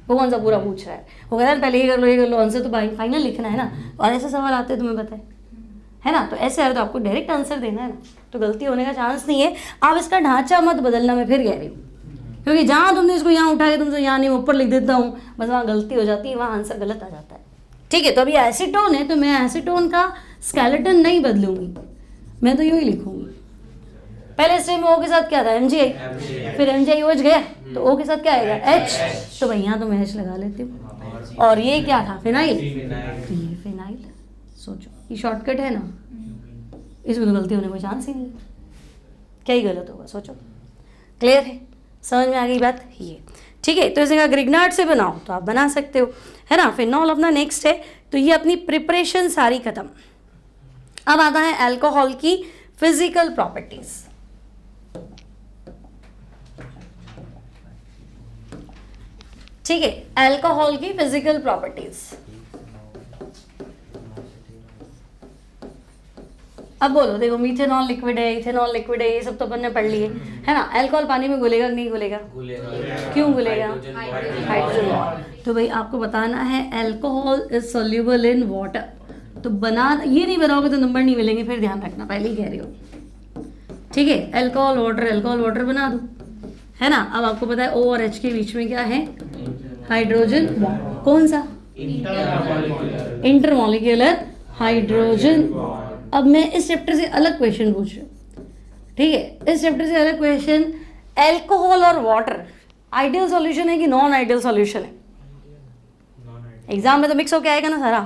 वो कौन सा पूरा पूछ रहा है, वो कह रहा है पहले ये कर लो, आंसर तो फाइनल लिखना है ना। और ऐसे सवाल आते हैं तुम्हें पता है ना, तो ऐसे आए तो आपको डायरेक्ट आंसर देना है ना, तो गलती होने का चांस नहीं है। आप इसका ढांचा मत बदलना, मैं फिर कह रही हूँ, क्योंकि जहाँ तुमने इसको यहाँ उठा के तुमसे यहाँ नहीं ऊपर लिख देता हूँ, बस वहाँ गलती हो जाती है, वहाँ आंसर गलत आ जाता है। ठीक है, तो अभी एसीटोन है तो मैं एसीटोन का स्केलेटन नहीं बदलूंगी, मैं तो यूँ ही लिखूंगी। पहले स्टेप में O के साथ क्या था, MgI, फिर MgI गया तो O के साथ क्या आएगा, H, तो भाई यहाँ तो मैं H लगा लेती हूँ। और ये क्या था, फिनाइल, तो ये फिनाइल। सोचो ये शॉर्टकट है ना, इसमें तो गलती होने का चांस ही नहीं, क्या ही गलत होगा, सोचो। क्लियर है, समझ में आ गई बात ये। ठीक है, तो इसे का ग्रिग्नार्ड से बनाओ तो आप बना सकते हो, है ना। फिनॉल अपना नेक्स्ट है, तो ये अपनी प्रिपरेशन सारी खत्म। अब आता है अल्कोहल की फिजिकल प्रॉपर्टीज। ठीक है, अल्कोहल की फिजिकल प्रॉपर्टीज। अब बोलो, देखो मीथेनॉल लिक्विड है, इथेनॉल लिक्विड है, ये सब तो अपन ने पढ़ लिए, है ना। अल्कोहल पानी में घुलेगा कि नहीं घुलेगा, क्यों घुलेगा, हाइड्रोजन बॉन्ड। तो भाई आपको बताना है alcohol is soluble in water, तो बना ये नहीं बनाओगे तो नंबर नहीं मिलेंगे, फिर ध्यान रखना, पहले ही कह रही हो। ठीक है, अल्कोहल वाटर बना दो, है ना। अब आपको पता है O और H के बीच में क्या है, हाइड्रोजन बॉन्ड। कौन सा, इंटरमॉलिक्यूलर हाइड्रोजन। अब मैं इस चैप्टर से अलग क्वेश्चन पूछ रही हूँ, ठीक है, इस चैप्टर से अलग क्वेश्चन, अल्कोहल और वाटर आइडियल सॉल्यूशन है कि नॉन आइडियल सॉल्यूशन है। एग्जाम में तो मिक्स होके आएगा ना सारा,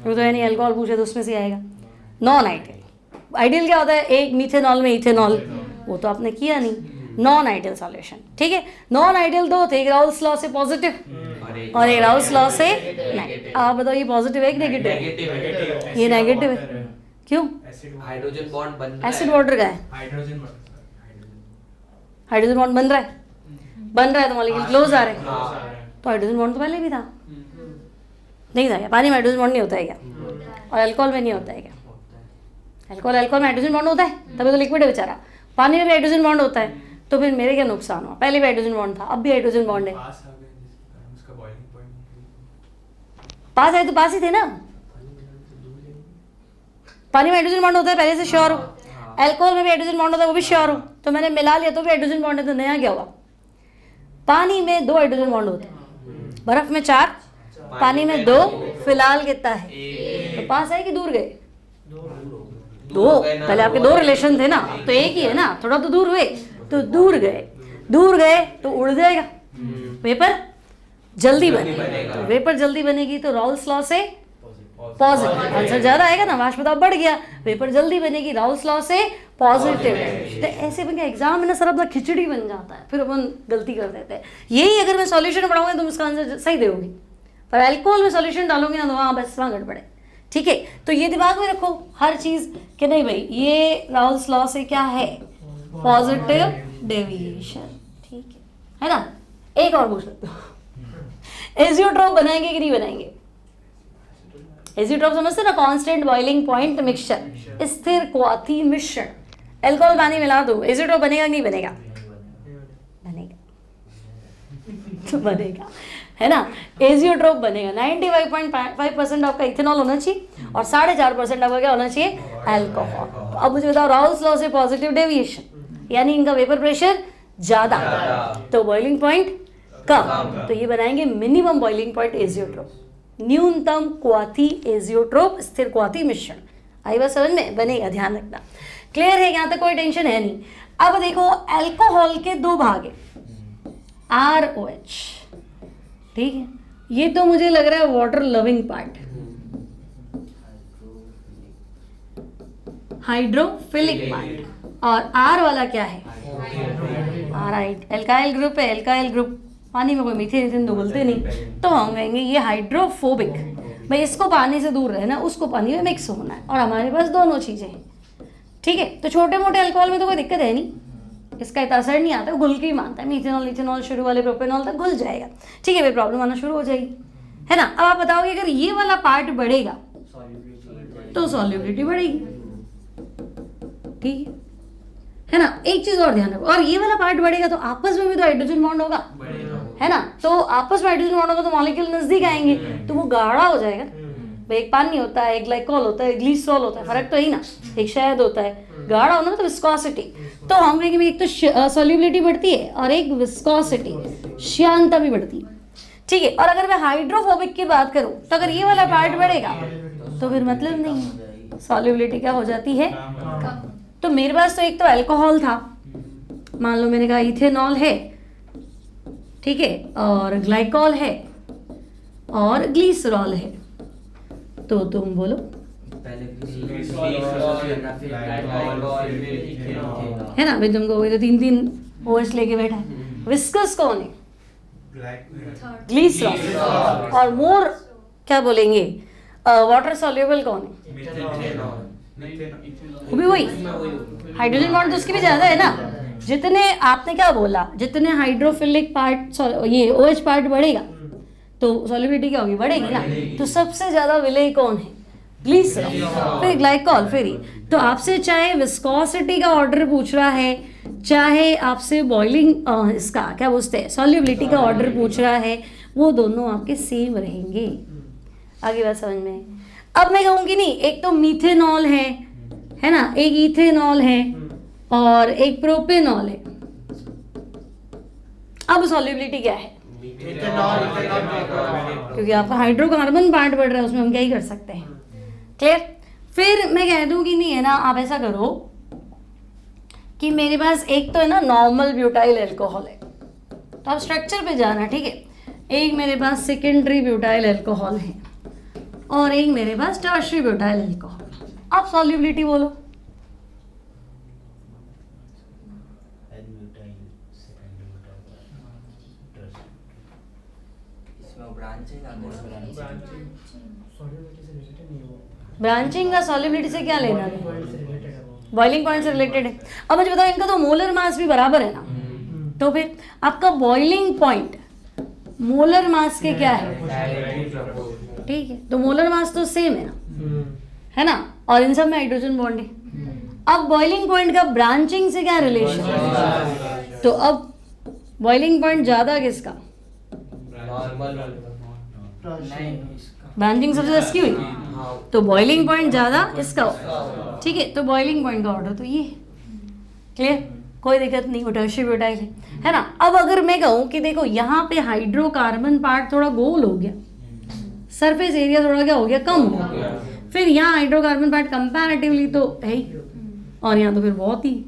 वो तो है नहीं, अल्कोहल पूछे तो उसमें से आएगा। नॉन आइडियल, आइडियल क्या होता है, एक मीथेनॉल में इथेनॉल, वो तो आपने किया नहीं, नॉन आइडियल सॉल्यूशन। ठीक है, नॉन आइडियल दो थे, एक राउल्स लॉ से पॉजिटिव और एक राउल्स लॉ से नेगेटिव। आप बताओ ये पॉजिटिव है कि नेगेटिव है, ये नेगेटिव है, क्यों, हाइड्रोजन बॉन्ड बन रहा है, एसिड वाटर का है, हाइड्रोजन बॉन्ड बन रहा है तो मॉलिक्यूल क्लोज आ रहे हैं, तो हाइड्रोजन बॉन्ड तो पहले भी था, नहीं था क्या, पानी में हाइड्रोजन बॉन्ड नहीं होता है क्या, और अल्कोहल में नहीं होता है क्या, अल्कोहल में हाइड्रोजन बॉन्ड होता है, तभी तो लिक्विड है बेचारा। पानी में भी हाइड्रोजन बॉन्ड होता है, तो फिर मेरे क्या नुकसान हुआ, पहले भी हाइड्रोजन बॉन्ड था, अब भी हाइड्रोजन बॉन्ड है, पास आए तो पास ही थे ना, पानी में हाइड्रोजन बॉन्ड होता है पहले से, श्योर हो। अल्कोहल में भी हाइड्रोजन बॉन्ड होता है, वो भी श्योर हो, तो मैंने मिला लिया तो भी हाइड्रोजन बॉन्ड है, तो नया क्या हुआ? पानी में 2 हाइड्रोजन बॉन्ड होते हैं, बर्फ में 4, पानी में 2, फिलहाल कितना है? तो पास है कि दूर गए? 2, पहले आपके 2 रिलेशन थे ना, तो एक ही है ना, थोड़ा तो दूर हुए, तो दूर गए तो उड़ जाएगा, वेपर जल्दी बनेगा, तो वेपर जल्दी बनेगी तो राउल्स लॉ से पॉजिटिव आंसर ज्यादा आएगा ना, वाष्प दाब बढ़ गया, वेपर जल्दी बनेगी, राउल्स लॉ से पॉजिटिव। तो ऐसे बन गया एग्जाम में ना सर अपना खिचड़ी बन जाता है, फिर अपन गलती कर देते हैं। यही अगर मैं सॉल्यूशन पढ़ाऊंगा तुम इसका आंसर सही दोगी, पर अल्कोहल में सॉल्यूशन डालोगे ना तो वहाँ बस वहाँ गड़बड़ है। ठीक है, तो ये दिमाग में रखो हर चीज कि नहीं भाई ये राउल्स लॉ से क्या है? Positive deviation. ठीक है ना? एक और पूछ लेते हो, एजियोट्रोप बनाएंगे कि नहीं बनाएंगे? एजियोट्रोप समझते ना, कांस्टेंट बॉइलिंग पॉइंट मिक्सचर, स्थिर क्वाथी मिश्रण, अल्कोहल पानी मिला दो, एजियोट्रोप बनेगा कि नहीं बनेगा? बनेगा तो बनेगा, है ना? एजियोट्रोप बनेगा। 95.5% आपका इथेनॉल होना चाहिए और 4.5% आपका क्या होना चाहिए? अल्कोहल। अब मुझे बताओ राउल्स लॉ से पॉजिटिव डेविएशन, यानी इनका वेपर प्रेशर ज्यादा तो बॉइलिंग पॉइंट कम, तो ये बनाएंगे मिनिमम बॉइलिंग पॉइंट एजियोट्रोप, न्यूनतम क्वाथी एजियोट्रोप, स्थिर क्वाथी मिश्रण। आई बात समझ में? बनेगा, ध्यान रखना। क्लियर है? यहाँ तक कोई टेंशन है नहीं। अब देखो अल्कोहल के 2 भाग है, ROH, ठीक है, ये तो मुझे लग रहा है water loving part, hydrophilic part, और R वाला क्या है? राइट, एल्काइल ग्रुप है। एल्काइल ग्रुप पानी में कोई मीथेन तो बोलते नहीं, तो हम कहेंगे ये हाइड्रोफोबिक, भाई इसको पानी से दूर रहना, उसको पानी में मिक्स होना है, और हमारे पास दोनों चीजें हैं। ठीक है, तो छोटे मोटे अल्कोहल में तो कोई दिक्कत है नहीं, इसका इतना असर नहीं आता, घुल के ही मानता है, मीथेनॉल इथेनॉल शुरू वाले प्रोपेनॉल तक घुल जाएगा। ठीक है, फिर प्रॉब्लम आना शुरू हो जाएगी, है ना? अब आप बताओगे अगर ये वाला पार्ट बढ़ेगा तो सॉल्युबिलिटी बढ़ेगी, ठीक है ना? एक चीज और ध्यान रखो, और ये वाला पार्ट बढ़ेगा तो आपस में भी तो हाइड्रोजन बॉन्ड होगा, है ना? तो आपस में हाइड्रोजन बॉन्ड होगा तो मॉलिक्यूल नजदीक आएंगे, तो वो गाढ़ा हो जाएगा। भाई एक पानी होता है, एक ग्लाइकोल होता है, ग्लिसरॉल होता है, फर्क तो ही ना, एक शहद होता है, गाढ़ा होना मतलब विस्कोसिटी, तो हम कहेंगे एक तो सॉल्युबिलिटी बढ़ती है और एक विस्कोसिटी, श्यानता भी बढ़ती है। ठीक है, और अगर मैं हाइड्रोफोबिक की बात करूं तो अगर ये वाला पार्ट बढ़ेगा तो फिर मतलब नहीं है, सॉल्युबिलिटी क्या हो जाती है? तो मेरे पास तो एक तो अल्कोहल था, मान लो मैंने कहा इथेनॉल है, ठीक है, और ग्लाइकोल है और ग्लिसरॉल है, तो तुम बोलो है ना? भाई तुमको वही तो 3 OH लेके बैठा है। विस्कस कौन है? ग्लिसरॉल। और मोर क्या बोलेंगे वाटर सॉल्युबल कौन है? वो भी वही, हाइड्रोजन बॉन्ड तो उसकी भी ज्यादा है ना। जितने आपने क्या बोला, जितने हाइड्रोफिलिक पार्ट ये OH पार्ट बढ़ेगा तो सॉल्युबिलिटी क्या होगी? बढ़ेगी ना। तो सबसे ज्यादा विलेय कौन है? ग्लिसरॉल, फिर ग्लाइकोल, फिर ही। तो आपसे चाहे विस्कोसिटी का ऑर्डर पूछ रहा है, चाहे आपसे बॉइलिंग इसका क्या बोलते हैं सॉल्युबिलिटी का ऑर्डर पूछ रहा है, वो दोनों आपके सेम रहेंगे। आगे बात समझ में? अब मैं कहूँगी नहीं, एक तो मीथेनॉल है ना, एक इथेनॉल है और एक प्रोपेनॉल है। अब सॉल्युबिलिटी क्या है? क्योंकि आपका हाइड्रोकार्बन पार्ट बढ़ रहा है, उसमें हम क्या ही कर सकते हैं। क्लियर? फिर मैं कह दूं कि नहीं है ना, आप ऐसा करो कि मेरे पास एक तो है ना नॉर्मल ब्यूटाइल अल्कोहल है, तो आप स्ट्रक्चर पे जाना, ठीक है। एक मेरे पास सेकेंडरी ब्यूटाइल अल्कोहल है और एक मेरे पास टर्शियरी ब्यूटाइल अल्कोहल। आप सॉल्युबिलिटी बोलो। ब्रांचिंग का सॉल्युबिलिटी से क्या लेना है? बॉइलिंग पॉइंट से रिलेटेड है। अब मुझे बताओ, इनका तो मोलर मास भी बराबर है ना, तो फिर आपका बॉइलिंग पॉइंट मोलर मास के क्या है? ठीक है, तो मोलर मास तो सेम है ना, है ना, और इन सब में हाइड्रोजन बॉन्ड है। अब बॉइलिंग पॉइंट का ब्रांचिंग से क्या रिलेशन? तो अब बॉइलिंग पॉइंट ज्यादा किसका? ब्रांचिंग सबसे ज्यादा इसकी हुई, तो बॉइलिंग पॉइंट ज़्यादा इसका होगा, ठीक है। तो बॉइलिंग पॉइंट का ऑर्डर तो ये क्लियर, कोई दिक्कत नहीं, वो टर्शियरी ब्यूटाइल है ना। अब अगर मैं कहूँ कि देखो यहाँ पे हाइड्रोकार्बन पार्ट थोड़ा गोल हो गया, सरफेस एरिया थोड़ा क्या हो गया, कम हो गया, फिर यहाँ हाइड्रोकार्बन पार्ट कंपैरेटिवली तो है ही, और यहाँ तो फिर बहुत ही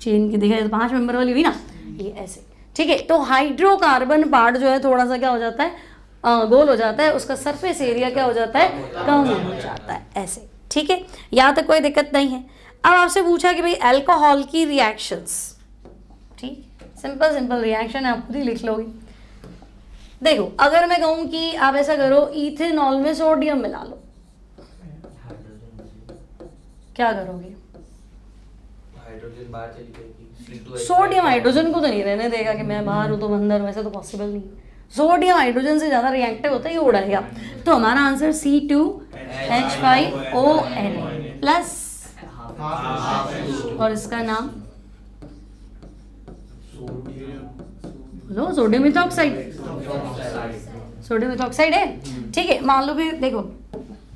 चेन की देखा जाए तो 5 मेंबर वाली हुई ना, ये ऐसे, ठीक है। तो हाइड्रोकार्बन पार्ट जो है थोड़ा सा क्या हो जाता है, गोल हो जाता है, उसका सरफेस एरिया क्या हो जाता है, कम हो जाता है, ऐसे, ठीक है। यहाँ तक कोई दिक्कत नहीं है। अब आपसे पूछा कि भाई अल्कोहल की रिएक्शंस, ठीक, सिंपल सिंपल रिएक्शन है, आप खुद ही लिख लोगे। देखो अगर मैं कहूँ कि आप ऐसा करो, इथेनॉल में सोडियम मिला लो, क्या करोगे? हाइड्रोजन बाहर चली जाएगी, सोडियम हाइड्रोजन को तो नहीं रहने देगा कि मैं बाहर हूँ तो अंदर, वैसे तो पॉसिबल नहीं। सोडियम हाइड्रोजन से ज़्यादा रिएक्टिव होता है, ये उड़ाएगा। तो हमारा आंसर C2H5ON प्लस, और इसका नाम लो सोडियम इथॉक्साइड, सोडियम इथॉक्साइड है, ठीक है। मान लो फिर देखो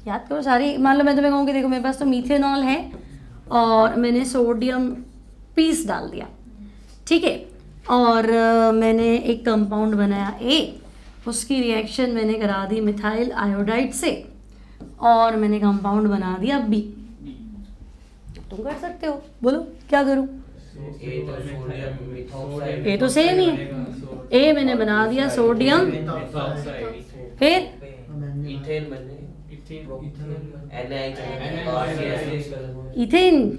याद करो सारी, मान लो मैं तुम्हें कहूँ कि देखो मेरे पास तो मीथेनॉल है और मैंने सोडियम पीस डाल दिया, ठीक है, और मैंने एक कंपाउंड बनाया A, उसकी रिएक्शन मैंने करा दी मिथाइल आयोडाइड से, और मैंने कंपाउंड बना दिया B। तुम कर सकते हो, बोलो क्या करूं? ए तो सेम ही है, ए मैंने बना दिया सोडियम, फिर इथेन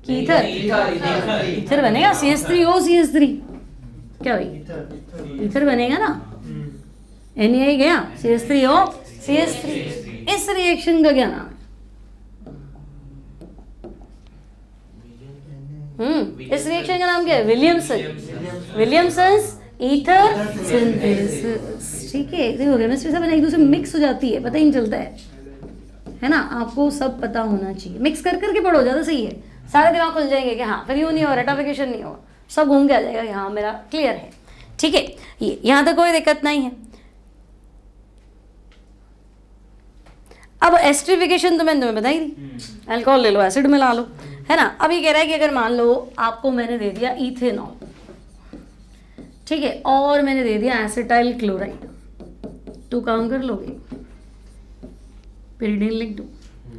की ईथर बनेगा, CH3O CH3 क्या भाई, ईथर बनेगा ना, Na गया, CH3O CH3। इस रिएक्शन का क्या नाम है? इस रिएक्शन का नाम क्या है? विलियमसन्स ईथर सिंथेसिस, ठीक है। देखो केमिस्ट्री सब एक दूसरे में मिक्स हो जाती है, पता ही नहीं चलता है ना। आपको सब पता होना चाहिए, मिक्स कर करके पढ़ो, ज़्यादा सही है, सारे दिमाग खुल जाएंगे कि हाँ फिर यूँ नहीं हो, रेटाफिकेशन नहीं हो, सब घूम के आ जाएगा कि हाँ मेरा क्लियर है, ठीक है। ये यहाँ तक कोई दिक्कत नहीं है। अब एस्ट्रिफिकेशन तो मैंने तुम्हें बताई दी, अल्कोहल ले लो, एसिड मिला लो, है ना। अब ये कह रहा है कि अगर मान लो आपको मैंने दे दिया इथेनॉल, ठीक है, और मैंने दे दिया एसिटाइल क्लोराइड, तो काम कर लोगे, पेरिडिन लिख दो,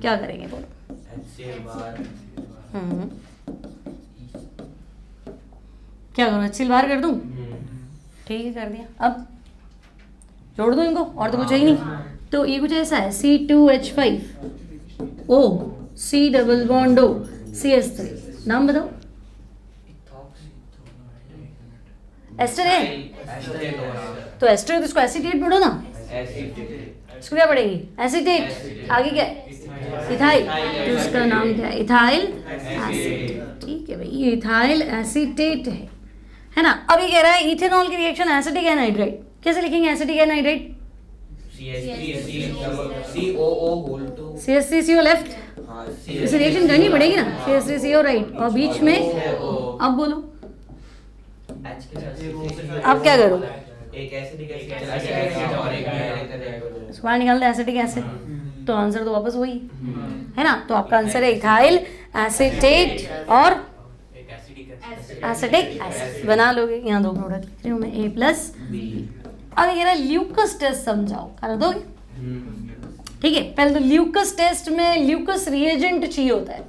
क्या करेंगे बोलो? क्या करूँ, HCl बाहर कर दूँ? ठीक है कर दिया। अब जोड़ दो इनको, और तो कुछ है ही नहीं। तो ये कुछ ऐसा है, C2H5O C double bond O CH3, नाम बताओ। एस्टर है, तो एस्टर है तो इसको एसीटेट पढ़ो ना, इसको क्या पढ़ेंगी? एसीटेट। आगे क्या है? इथाइल, तो उसका नाम क्या है? इथाइल एसीटेट, ठीक है भाई, ये इथाइल एसीटेट है ना। अब ये कह रहा है इथेनॉल की रिएक्शन एसिटिक एनहाइड्राइड, कैसे लिखेंगे एसिटिक एनहाइड्राइड? CH3CO लेफ्ट, इसे रिएक्शन करनी पड़ेगी ना, CH3CO राइट, और बीच में अब बोलो आप क्या करो? एक एसिडिक एसिड चला जाएगा और एक बाहर निकाल दे एसिटिक एसिड, तो आंसर तो वापस वही है ना। तो आपका आंसर है इथाइल एसीटेट और एसिटिक एसिड, बना लोगे। यहाँ दो प्रोडक्ट लिख रही हूँ मैं, A+B। अब ये रहा ल्यूकस टेस्ट, समझाओ, कर दोगे? ठीक है, पहले तो ल्यूकस टेस्ट में ल्यूकस रिएजेंट चाहिए होता है,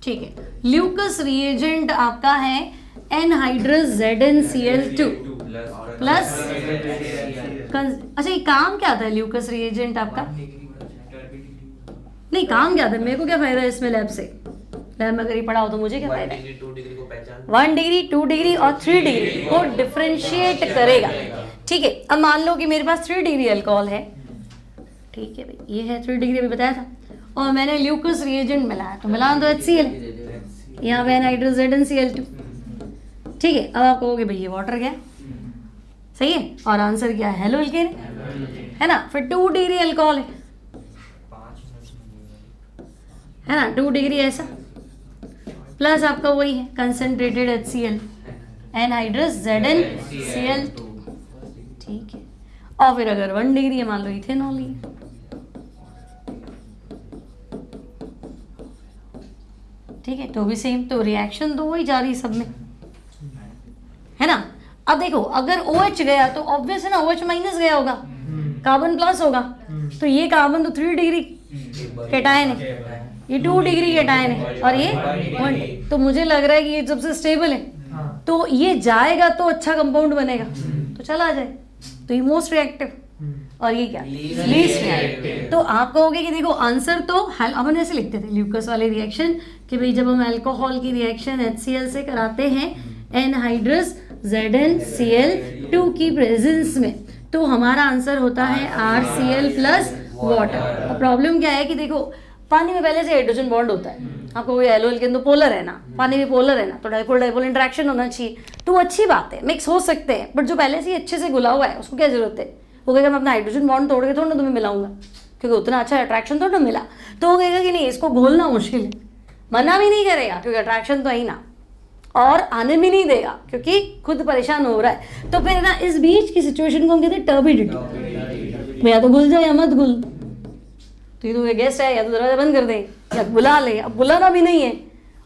ठीक है। ल्यूकस रिएजेंट आपका है एनहाइड्रस ZnCl2 प्लस, अच्छा ये काम क्या था ल्यूकस रिएजेंट आपका? नहीं काम क्या था, मेरे को क्या फायदा है इसमें लैब से? लैब में अगर ये पढ़ा हो तो मुझे क्या फायदा है? 1 डिग्री 2 डिग्री और 3 डिग्री को डिफरेंशिएट करेगा, ठीक है। अब मान लो कि मेरे पास 3 डिग्री अल्कोहल है, ठीक है भाई, ये है 3 डिग्री अभी बताया था, और मैंने ल्यूकस रिएजेंट मिलाया, तो मिलान तो HCl, यहाँ पे एनहाइड्रस ZnCl2, ठीक है। अब आप कहोगे भाई ये वाटर क्या, सही है, और आंसर क्या है? हेलो एल्केन, है ना। फिर 2 डिग्री अल्कोहल है ना, 2 डिग्री ऐसा, प्लस आपका वही है कंसंट्रेटेड HCl एनहाइड्रस ZnCl2, ठीक है। और फिर अगर 1 डिग्री है, मान लो इथेनॉल ही है, ठीक है, तो भी सेम, तो रिएक्शन तो वही जा रही सब में, है ना। अब देखो अगर OH गया तो ऑब्वियस है ना, OH माइनस गया होगा, कार्बन प्लस होगा, तो ये कार्बन तो 3 डिग्री कैटायन है, ये 2 डिग्री कैटायन है, और ये 1, तो मुझे लग रहा है कि ये सबसे स्टेबल है, तो ये जाएगा तो अच्छा कंपाउंड बनेगा, तो चला जाए, तो ये मोस्ट रिएक्टिव, और ये क्या लीस्ट रिएक्टिव। तो आप कहोगे कि देखो आंसर तो अपन ऐसे लिखते थे ल्यूकस वाले रिएक्शन कि भाई जब हम अल्कोहल की रिएक्शन HCl से कराते हैं एनहाइड्रस ZnCl2 की प्रेजेंस में, तो हमारा आंसर होता है RCl प्लस वाटर। अब प्रॉब्लम क्या है कि देखो पानी में पहले से हाइड्रोजन बॉन्ड होता है, आपको कोई एल्कोहल के अंदर पोलर है ना, पानी भी पोलर है ना, तो डाइपोल डाइपोल इंटरेक्शन होना चाहिए, तो अच्छी बात है, मिक्स हो सकते हैं, बट जो पहले से ही अच्छे से घुला हुआ है उसको क्या जरूरत है, वो कहेगा मैं अपना हाइड्रोजन बॉन्ड तोड़ के थोड़ा ना तुम्हें मिलाऊंगा, क्योंकि उतना अच्छा अट्रैक्शन थोड़ा मिला, तो वो कहेगा कि नहीं इसको घोलना मुश्किल है, मना भी नहीं करेगा क्योंकि अट्रैक्शन तो आई ना, और आने भी नहीं देगा क्योंकि खुद परेशान हो रहा है। तो फिर ना इस बीच की सिचुएशन को हम कहते हैं टर्बिडिटी, या तो घुल जाए या मत घुल, तो ये तो गेस्ट है, या तो दरवाजा बंद कर दे या बुला ले, अब बुलाना भी नहीं है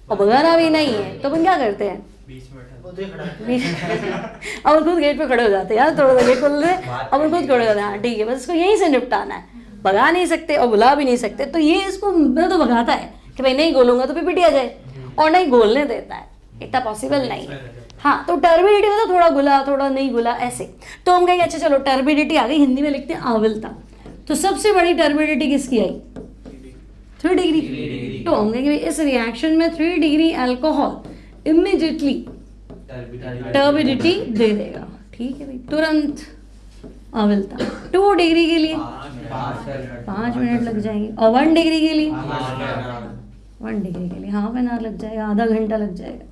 और भगाना भी नहीं है, तो अपन क्या करते हैं अब खुद गेट पे खड़े हो जाते हैं, यार थोड़ा सा गेट खोल दे, अब खुद खड़े हो जाते हैं, हाँ ठीक है बस इसको यहीं से निपटाना है, भगा नहीं सकते और बुला भी नहीं सकते, तो ये इसको मैं तो भगाता है कि भाई नहीं गोलूंगा तो पिपीटी आ जाए, और नहीं गोलने देता है, इतना पॉसिबल नहीं है। हाँ, तो टर्बिडिटी मतलब थोड़ा गुला थोड़ा नहीं गुला ऐसे, तो हम कहेंगे अच्छा चलो टर्बिडिटी आ गई, हिंदी में लिखते हैं आविलता, तो सबसे बड़ी टर्बिडिटी किसकी आई 3 डिग्री, तो हम कहेंगे इस रिएक्शन में 3 डिग्री अल्कोहल इमीडिएटली टर्बिडिटी दे देगा, ठीक है भाई, तुरंत आविलता। 2 डिग्री के लिए 5 मिनट लग जाएंगे, और 1 डिग्री के लिए 1 डिग्री के लिए हाफ एन आवर लग जाएगा, आधा घंटा लग जाएगा।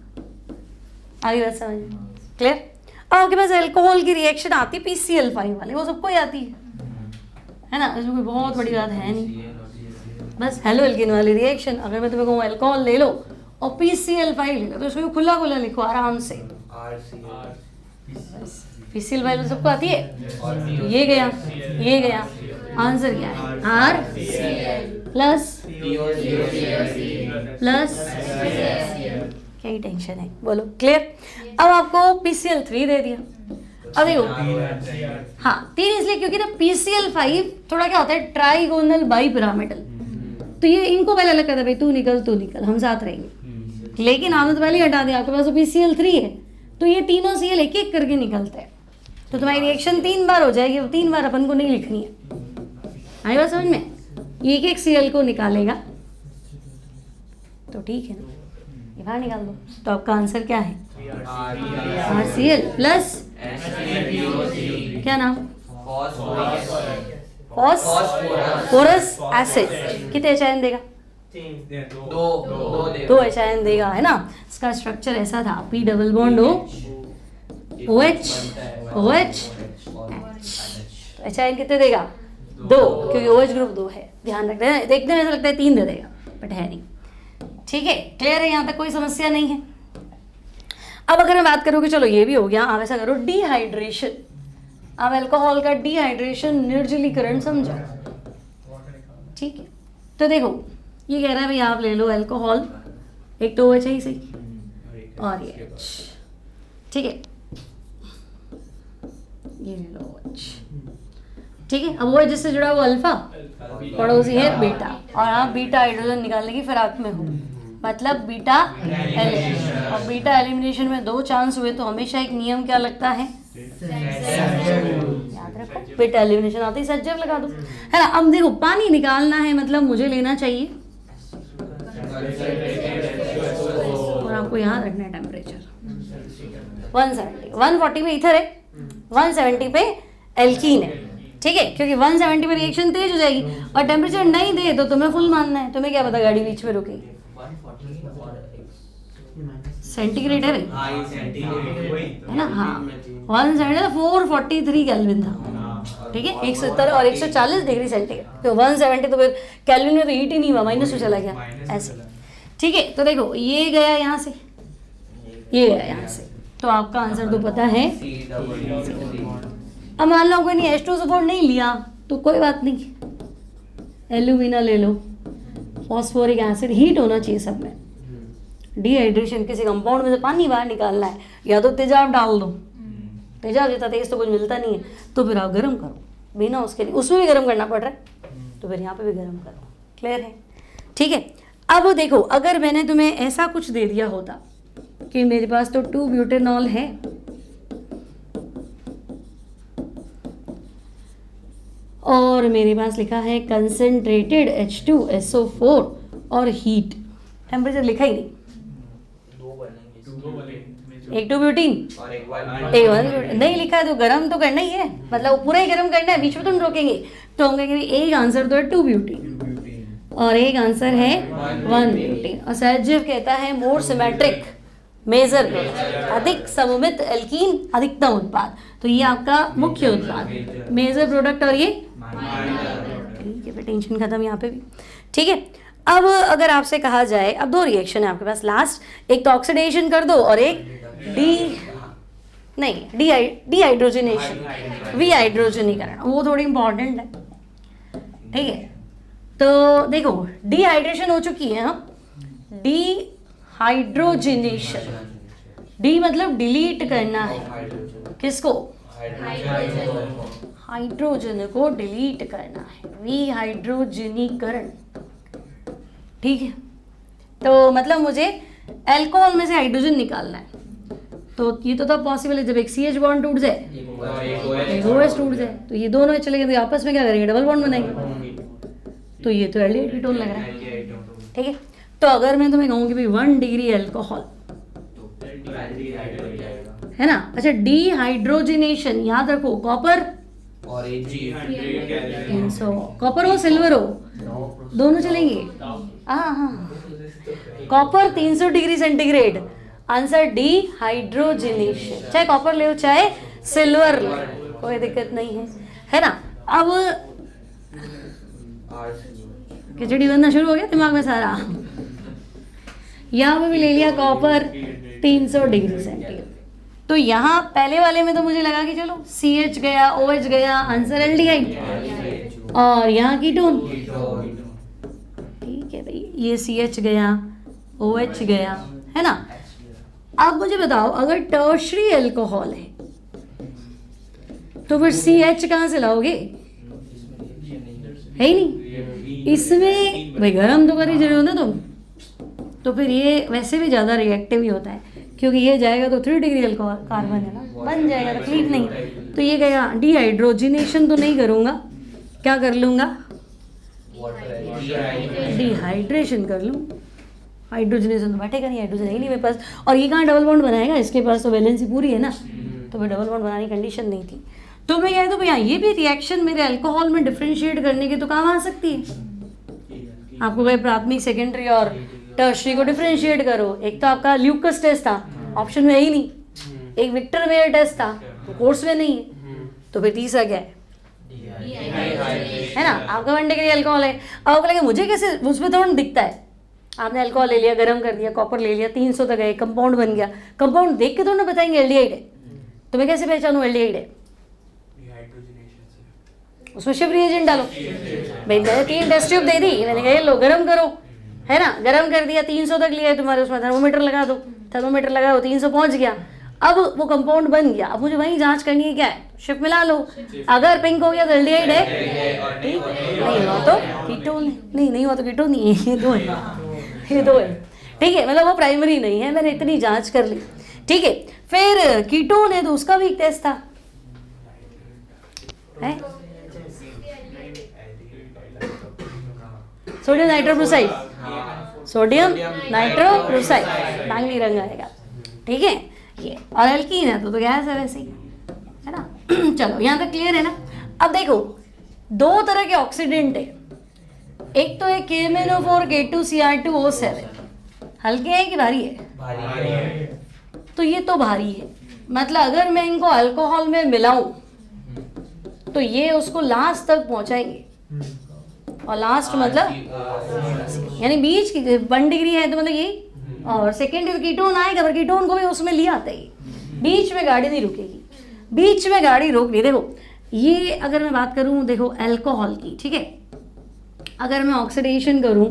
आगे बात समझ क्लियर। अब आपके पास अल्कोहल की रिएक्शन आती है PCl5 वाले, वो सबको ही आती है ना, इसमें कोई बहुत बड़ी बात है नहीं, बस हेलो एल्किन वाली रिएक्शन। अगर मैं तुम्हें कहूँ अल्कोहल ले लो और PCl5 ले लो, तो इसको खुला खुला लिखो आराम से, PCl5 तो सबको आती है, तो ये गया आंसर क्या है RCl प्लस क्या ही टेंशन है, बोलो क्लियर। अब आपको PCl3 दे दिया, अब देखो हाँ 3 इसलिए क्योंकि ना PCl5 थोड़ा क्या होता है ट्राइगोनल बाई पिरामिडल, तो ये इनको पहले अलग करता है भाई तू निकल हम साथ रहेंगे, लेकिन आपने तो पहले ही हटा दिया, आपके पास तो PCl3 है, तो ये तीनों Cl एक एक करके निकलते हैं, तो तुम्हारी रिएक्शन 3 बार हो जाएगी, वो 3 बार अपन को नहीं लिखनी है, आई बात समझ में, एक एक Cl को निकालेगा, तो ठीक है ना, ये बाहर निकाल दो, तो आपका आंसर क्या है RCl प्लस क्या नाम फॉस्फोरस एसिड, कितने एचायन देगा 2 एचायन देगा, है ना। इसका स्ट्रक्चर ऐसा था P double bond OH OH एचायन कितने देगा 2, क्योंकि OH ग्रुप 2 है, ध्यान रखते हैं, देखने में ऐसा लगता है 3 दे देगा बट है नहीं, ठीक है क्लियर है, यहाँ तक कोई समस्या नहीं है। अब अगर मैं बात करूँ कि चलो ये भी हो गया, आप ऐसा करो डिहाइड्रेशन, आप अल्कोहल का डिहाइड्रेशन निर्जलीकरण समझो, ठीक है। तो देखो ये कह रहा है भाई आप ले लो अल्कोहल, एक तो OH है ही सही और ये H, ठीक है, ये ले लो OH, ठीक है। अब वो जिससे जुड़ा वो अल्फा पड़ोसी है बीटा, और आप बीटा हाइड्रोजन निकालने की फिराक में हो, मतलब बीटा एलिमिनेशन, और बीटा एलिमिनेशन में 2 चांस हुए तो हमेशा एक नियम क्या लगता है याद रखो, बीटा एलिमिनेशन आते ही सज्जर लगा दो, है ना। अब देखो पानी निकालना है, मतलब मुझे लेना चाहिए, और आपको याद रखना है टेम्परेचर 170, 140 पे ईथर है, 170 पे एल्कीन है, ठीक है, क्योंकि 170 पे रिएक्शन तेज हो जाएगी, और टेम्परेचर नहीं दे तो तुम्हें फुल मानना है, तुम्हें क्या पता गाड़ी बीच में रुकेगी, सेंटीग्रेड है ना, हाँ 170 443 केल्विन था, ठीक है, 170 और 140 डिग्री सेंटीग्रेड, तो 170 तो फिर केल्विन में तो हीट ही नहीं हुआ, माइनस में चला गया ऐसे, ठीक है। तो देखो ये गया यहाँ से, ये गया यहाँ से, तो आपका आंसर तो पता है अब मान लो कोई नहीं H2SO4 नहीं लिया तो कोई बात नहीं, एल्यूमिना ले लो, फॉस्फोरिक एसिड, हीट होना चाहिए सब में। डिहाइड्रेशन, किसी कंपाउंड में से पानी बाहर निकालना है, या तो तेजाब डाल दो, तेजाब जितना तेज तो कुछ मिलता नहीं है, तो फिर आप गर्म करो, बिना उसके लिए उसमें भी गर्म करना पड़ रहा है, तो फिर यहाँ पे भी गर्म करो। क्लियर है? ठीक है। अब देखो, अगर मैंने तुम्हें ऐसा कुछ दे दिया होता कि मेरे पास तो 2-ब्यूटेनॉल है और मेरे पास लिखा है कंसंट्रेटेड H2SO4 और हीट, टेम्परेचर लिखा ही नहीं, एक 2-ब्यूटीन और एक एक 1 नहीं लिखा है तो गर्म तो करना ही है, मतलब पूरा ही गर्म करना है, बीच में तो नहीं रोकेंगे। तो हम कहेंगे एक आंसर तो है 2-ब्यूटीन और एक आंसर है 1-ब्यूटीन। और सहजीव कहता है मोर सिमेट्रिक मेजर प्रोडक्ट, अधिक सममित एल्कीन अधिकतम उत्पाद, तो ये आपका मुख्य उत्पाद मेजर प्रोडक्ट और ये ठीक है, फिर टेंशन खत्म यहाँ पे भी। ठीक है। अब अगर आपसे कहा जाए, अब 2 रिएक्शन है आपके पास लास्ट, एक तो ऑक्सीडेशन कर दो और एक डिहाइड्रोजनेशन, विहाइड्रोजनीकरण, वो थोड़ी इंपॉर्टेंट है। ठीक है, तो देखो डिहाइड्रेशन हो चुकी है, हम डिहाइड्रोजनेशन, डी मतलब डिलीट करना है, किसको? हाइड्रोजन को डिलीट करना है, विहाइड्रोजनीकरण। ठीक है, तो मतलब मुझे अल्कोहल में से हाइड्रोजन निकालना है, तो ये तो तब पॉसिबल है जब एक CH बॉन्ड टूट जाए, एक OH टूट जाए, तो ये दोनों चले गए तो आपस में क्या करेंगे? डबल बॉन्ड बनाएंगे, तो ये तो एल्डिहाइड कीटोन लग रहा है। ठीक है, तो अगर मैं तुम्हें कहूँ कि भाई 1 डिग्री अल्कोहल है ना, अच्छा डिहाइड्रोजनेशन, याद रखो कॉपर और कॉपर हो सिल्वर हो दोनों चलेंगे। हाँ, copper 300 degree centigrade, answer dehydrogenation, चाहे कॉपर ले चाहे सिल्वर ले, कोई दिक्कत नहीं है ना। अब खिचड़ी बनना शुरू हो गया दिमाग में सारा, यहाँ पे भी ले लिया कॉपर 300 डिग्री सेंटीग्रेड, तो यहाँ पहले वाले में तो मुझे लगा कि चलो CH गया, OH गया, आंसर एल्डिहाइड, और यहाँ कीटोन। ठीक है भाई, ये CH गया, OH गया, है ना। अब मुझे बताओ, अगर टर्शरी अल्कोहल है तो फिर CH कहाँ से लाओगे? है ही नहीं, इसमें भाई गरम तो कर ही जरूर ना तुम, तो फिर ये वैसे भी ज़्यादा रिएक्टिव ही होता है, क्योंकि ये जाएगा तो 3 डिग्री अल्कोहल कार्बन है ना, बन जाएगा, तकलीफ नहीं। तो ये गया, डिहाइड्रोजनेशन तो नहीं करूँगा, क्या कर लूँगा? डिहाइड्रेशन कर लूँ, हाइड्रोजनेशन तो बैठेगा नहीं, हाइड्रोजन है नहीं मेरे पास, और ये कहाँ डबल बॉन्ड बनाएगा? इसके पास तो वैलेंसी पूरी है ना, तो फिर डबल बॉन्ड बनाने की कंडीशन नहीं थी। तो मैं कह दूँ भैया ये भी रिएक्शन मेरे अल्कोहल में डिफ्रेंशिएट करने के तो काम आ सकती है। आपको भाई प्राथमिक, सेकेंडरी और टर्शरी को डिफरेंशिएट करो, एक तो आपका ल्यूकस टेस्ट था, ऑप्शन में ही नहीं, एक विक्टर मेयर टेस्ट था, तो कोर्स में नहीं है, तो फिर तीसरा क्या है ना, आपका 1 डिग्री अल्कोहल है। अब आपको लगे मुझे कैसे, उसमें थोड़ा दिखता है, आपने अल्कोहल ले लिया, गर्म कर दिया, कॉपर ले लिया, 300 तक गए, कंपाउंड बन गया, कंपाउंड देख के तो ना बताएंगे एल्डिहाइड है, तो मैं कैसे पहचानूं एल्डिहाइड है? उसमें शिफ्ट रिएजेंट डालो। भाई मैंने 3 टेस्ट ट्यूब दे दी, मैंने कहा लो गरम करो, है ना, गरम कर दिया, 300 तक लिया, तुम्हारे उसमें थर्मोमीटर लगा दो, थर्मोमीटर लगाओ, 300 पहुंच गया, अब वो कंपाउंड बन गया, अब मुझे वही जांच करनी है क्या है, शिफ्ट मिला लो, अगर पिंक हो गया तो एल्डिहाइड है, ठीक, नहीं हुआ तो कीटोन है, नहीं हुआ तो कीटोन नहीं है, ये 2 है, ये 2 है। ठीक है, मतलब वो प्राइमरी नहीं है, मैंने इतनी जांच कर ली। ठीक है, फिर कीटोन है तो उसका भी एक टेस्ट था, है सोडियम नाइट्रोब्रोसाइड, सोडियम नाइट्रोब्रोसाइड, बैंगनी रंग आएगा। ठीक है, ये और एल्कीन है तो गैस है वैसे ही, है ना। चलो यहाँ तक क्लियर है ना। अब देखो 2 तरह के ऑक्सीडेंट है, एक तो है KMnO4 K2Cr2O7, हल्के हैं कि भारी है? भारी है। तो ये तो भारी है, मतलब अगर मैं इनको अल्कोहल में मिलाऊं तो ये उसको लास्ट तक पहुंचाएंगे, और लास्ट मतलब यानी बीच की 1 डिग्री है तो मतलब यही, और सेकेंड कीटोन आएगा, पर कीटोन को भी उसमें लिया आता है, बीच में गाड़ी नहीं रुकेगी, बीच में गाड़ी रोक ली। देखो ये अगर मैं बात करूँ देखो अल्कोहल की, ठीक है, अगर मैं ऑक्सीडेशन करूँ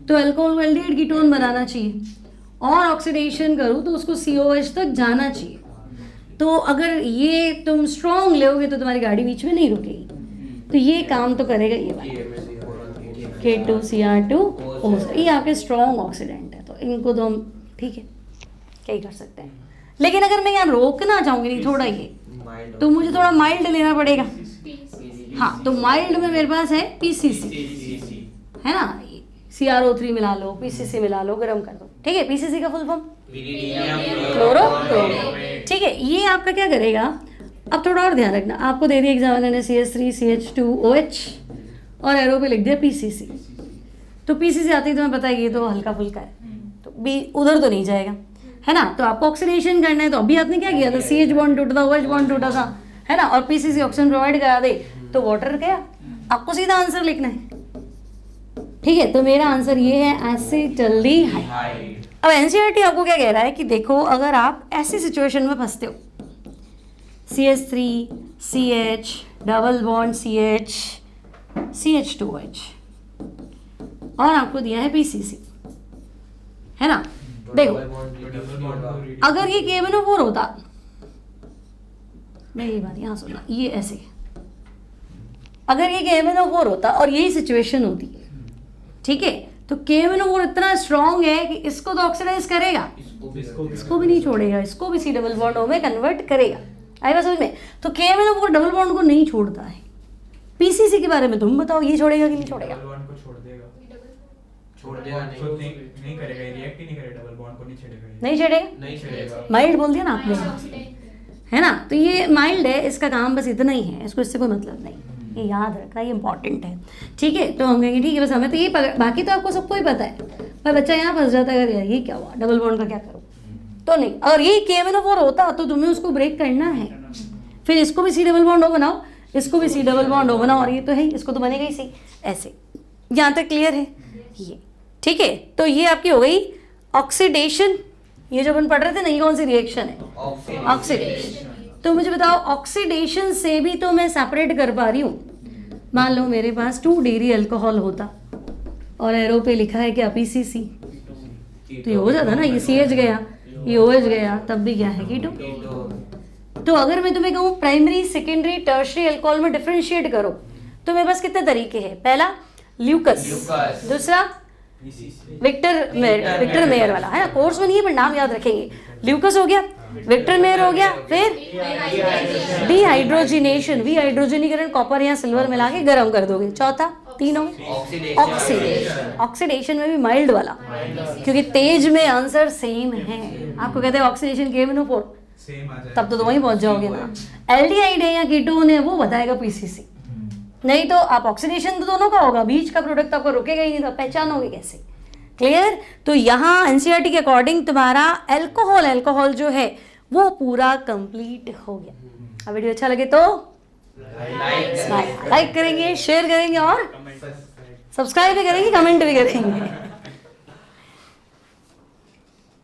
तो अल्कोहल को एल्डिहाइड कीटोन बनाना चाहिए, और ऑक्सीडेशन करूँ तो उसको COH तक जाना चाहिए। तो अगर ये तुम स्ट्रॉन्ग लोगे तो तुम्हारी गाड़ी बीच में नहीं रुकेगी, तो ये काम तो करेगा ये वाला K2Cr2O। ये आपके स्ट्रॉन्ग ऑक्सीडेंट है, तो इनको तो हम ठीक है क्या ही कर सकते हैं। लेकिन अगर मैं यहाँ रोकना चाहूँगी नहीं थोड़ा ये, तो मुझे थोड़ा माइल्ड लेना पड़ेगा। हाँ, तो माइल्ड में मेरे पास है PCC, है ना, CrO3 मिला लो, PCC मिला लो, गर्म कर दो, ठीक है। PCC का फुल फॉर्म क्लोरो, ठीक है। ये आपका क्या करेगा, अब थोड़ा और ध्यान रखना, आपको दे दिया एग्जामिनर ने CH3CH2OH और एरो पे लिख दिया PCC, तो PCC आती है, तुम्हें पता है ये तो हल्का फुल्का है, तो भी उधर तो नहीं जाएगा, है ना। तो आपको ऑक्सीडेशन करना है, तो अभी आपने क्या किया था, CH बॉन्ड टूटा था, OH बॉन्ड टूटा था, है ना, और PCC ऑक्सीजन प्रोवाइड करा दे तो वाटर गया। आपको सीधा आंसर लिखना है, ठीक है। तो मेरा आंसर ये है एसिटल्डिहाइड। अब NCERT आपको क्या कह रहा है कि देखो अगर आप ऐसी सिचुएशन में फंसते हो, CH3 CH double bond CH CH2OH और आपको दिया है PCC, है ना। देखो अगर ये KMnO4 होता, मेरी बात यहाँ सुनना, ये ऐसे अगर ये KMnO4 होता और यही सिचुएशन होती, ठीक है, तो KMnO4 इतना स्ट्रॉन्ग है कि इसको तो ऑक्सीडाइज करेगा, इसको भी नहीं छोड़ेगा, इसको भी C डबल बॉन्ड O में कन्वर्ट करेगा। आई बात समझ में। तो KMnO4 डबल बॉन्ड को नहीं छोड़ता है। PCC के बारे में तुम बताओ, ये छोड़ेगा कि नहीं छोड़ेगा? डबल बॉन्ड को छोड़ देगा, नहीं करेगा, रिएक्ट ही नहीं करेगा, डबल बॉन्ड को नहीं छेड़ेगा, नहीं छेड़ेगा। माइल्ड बोल दिया ना आपने, है ना। तो ये माइल्ड है, इसका काम बस इतना ही है, इसको इससे कोई मतलब नहीं, ये याद रखना, ये इंपॉर्टेंट है, ठीक है। तो हम कहेंगे ठीक है, बस हमें तो ये बाकी तो आपको सबको ही पता है, पर बच्चा यहाँ फंस जाता है, अगर यार ये क्या हुआ, डबल बॉन्ड का क्या करूँ, तो नहीं। अगर ये KMnO4 होता तो तुम्हें उसको ब्रेक करना है, फिर इसको भी C डबल बॉन्ड O बनाओ, इसको भी C डबल बॉन्ड O बनाओ, और ये तो है, इसको तो बनेगा ही C, ऐसे। यहाँ तक क्लियर है ये, ठीक है। तो ये आपकी हो गई ऑक्सीडेशन, ये जो अपन पढ़ रहे थे ना, ये कौन सी रिएक्शन है, ऑक्सीडेशन। तो मुझे बताओ ऑक्सीडेशन से भी तो मैं सेपरेट कर पा रही हूँ। मान लो मेरे पास 2 डिग्री अल्कोहल होता और एरो पे लिखा है क्या PCC, तो ये हो जाता ना, ये CH गया, ये OH गया, तब भी क्या है कीटो। तो अगर मैं तुम्हें कहूँ प्राइमरी सेकेंडरी टर्शरी अल्कोहल में डिफरेंशिएट करो, तो मेरे पास कितने तरीके हैं। पहला ल्यूकस, दूसरा विक्टर मेयर वाला, है ना, कोर्स में नहीं है पर नाम याद रखेंगे। ल्यूकस हो गया, विक्टर मेयर हो गया, फिर डिहाइड्रोजिनेशन, विहाइड्रोजनीकरण, कॉपर या सिल्वर मिला के गर्म कर दोगे। चौथा, तीनों ऑक्सीडेशन, ऑक्सीडेशन में भी माइल्ड वाला, क्योंकि तेज में आंसर सेम है। आपको कहते हैं ऑक्सीडेशन KMnO4, तब तो वहीं पहुंच जाओगे ना। एल्डिहाइड है या कीटोन है वो बताएगा PCC, नहीं तो आप ऑक्सीडेशन तो दोनों का होगा, बीच का प्रोडक्ट आपको रुकेगा ही नहीं, तो पहचानोगे कैसे। क्लियर। तो यहाँ NCERT के अकॉर्डिंग तुम्हारा अल्कोहल जो है वो पूरा कंप्लीट हो गया। अब वीडियो अच्छा लगे तो लाइक करेंगे, शेयर करेंगे और सब्सक्राइब भी करेंगे, कमेंट भी करेंगे।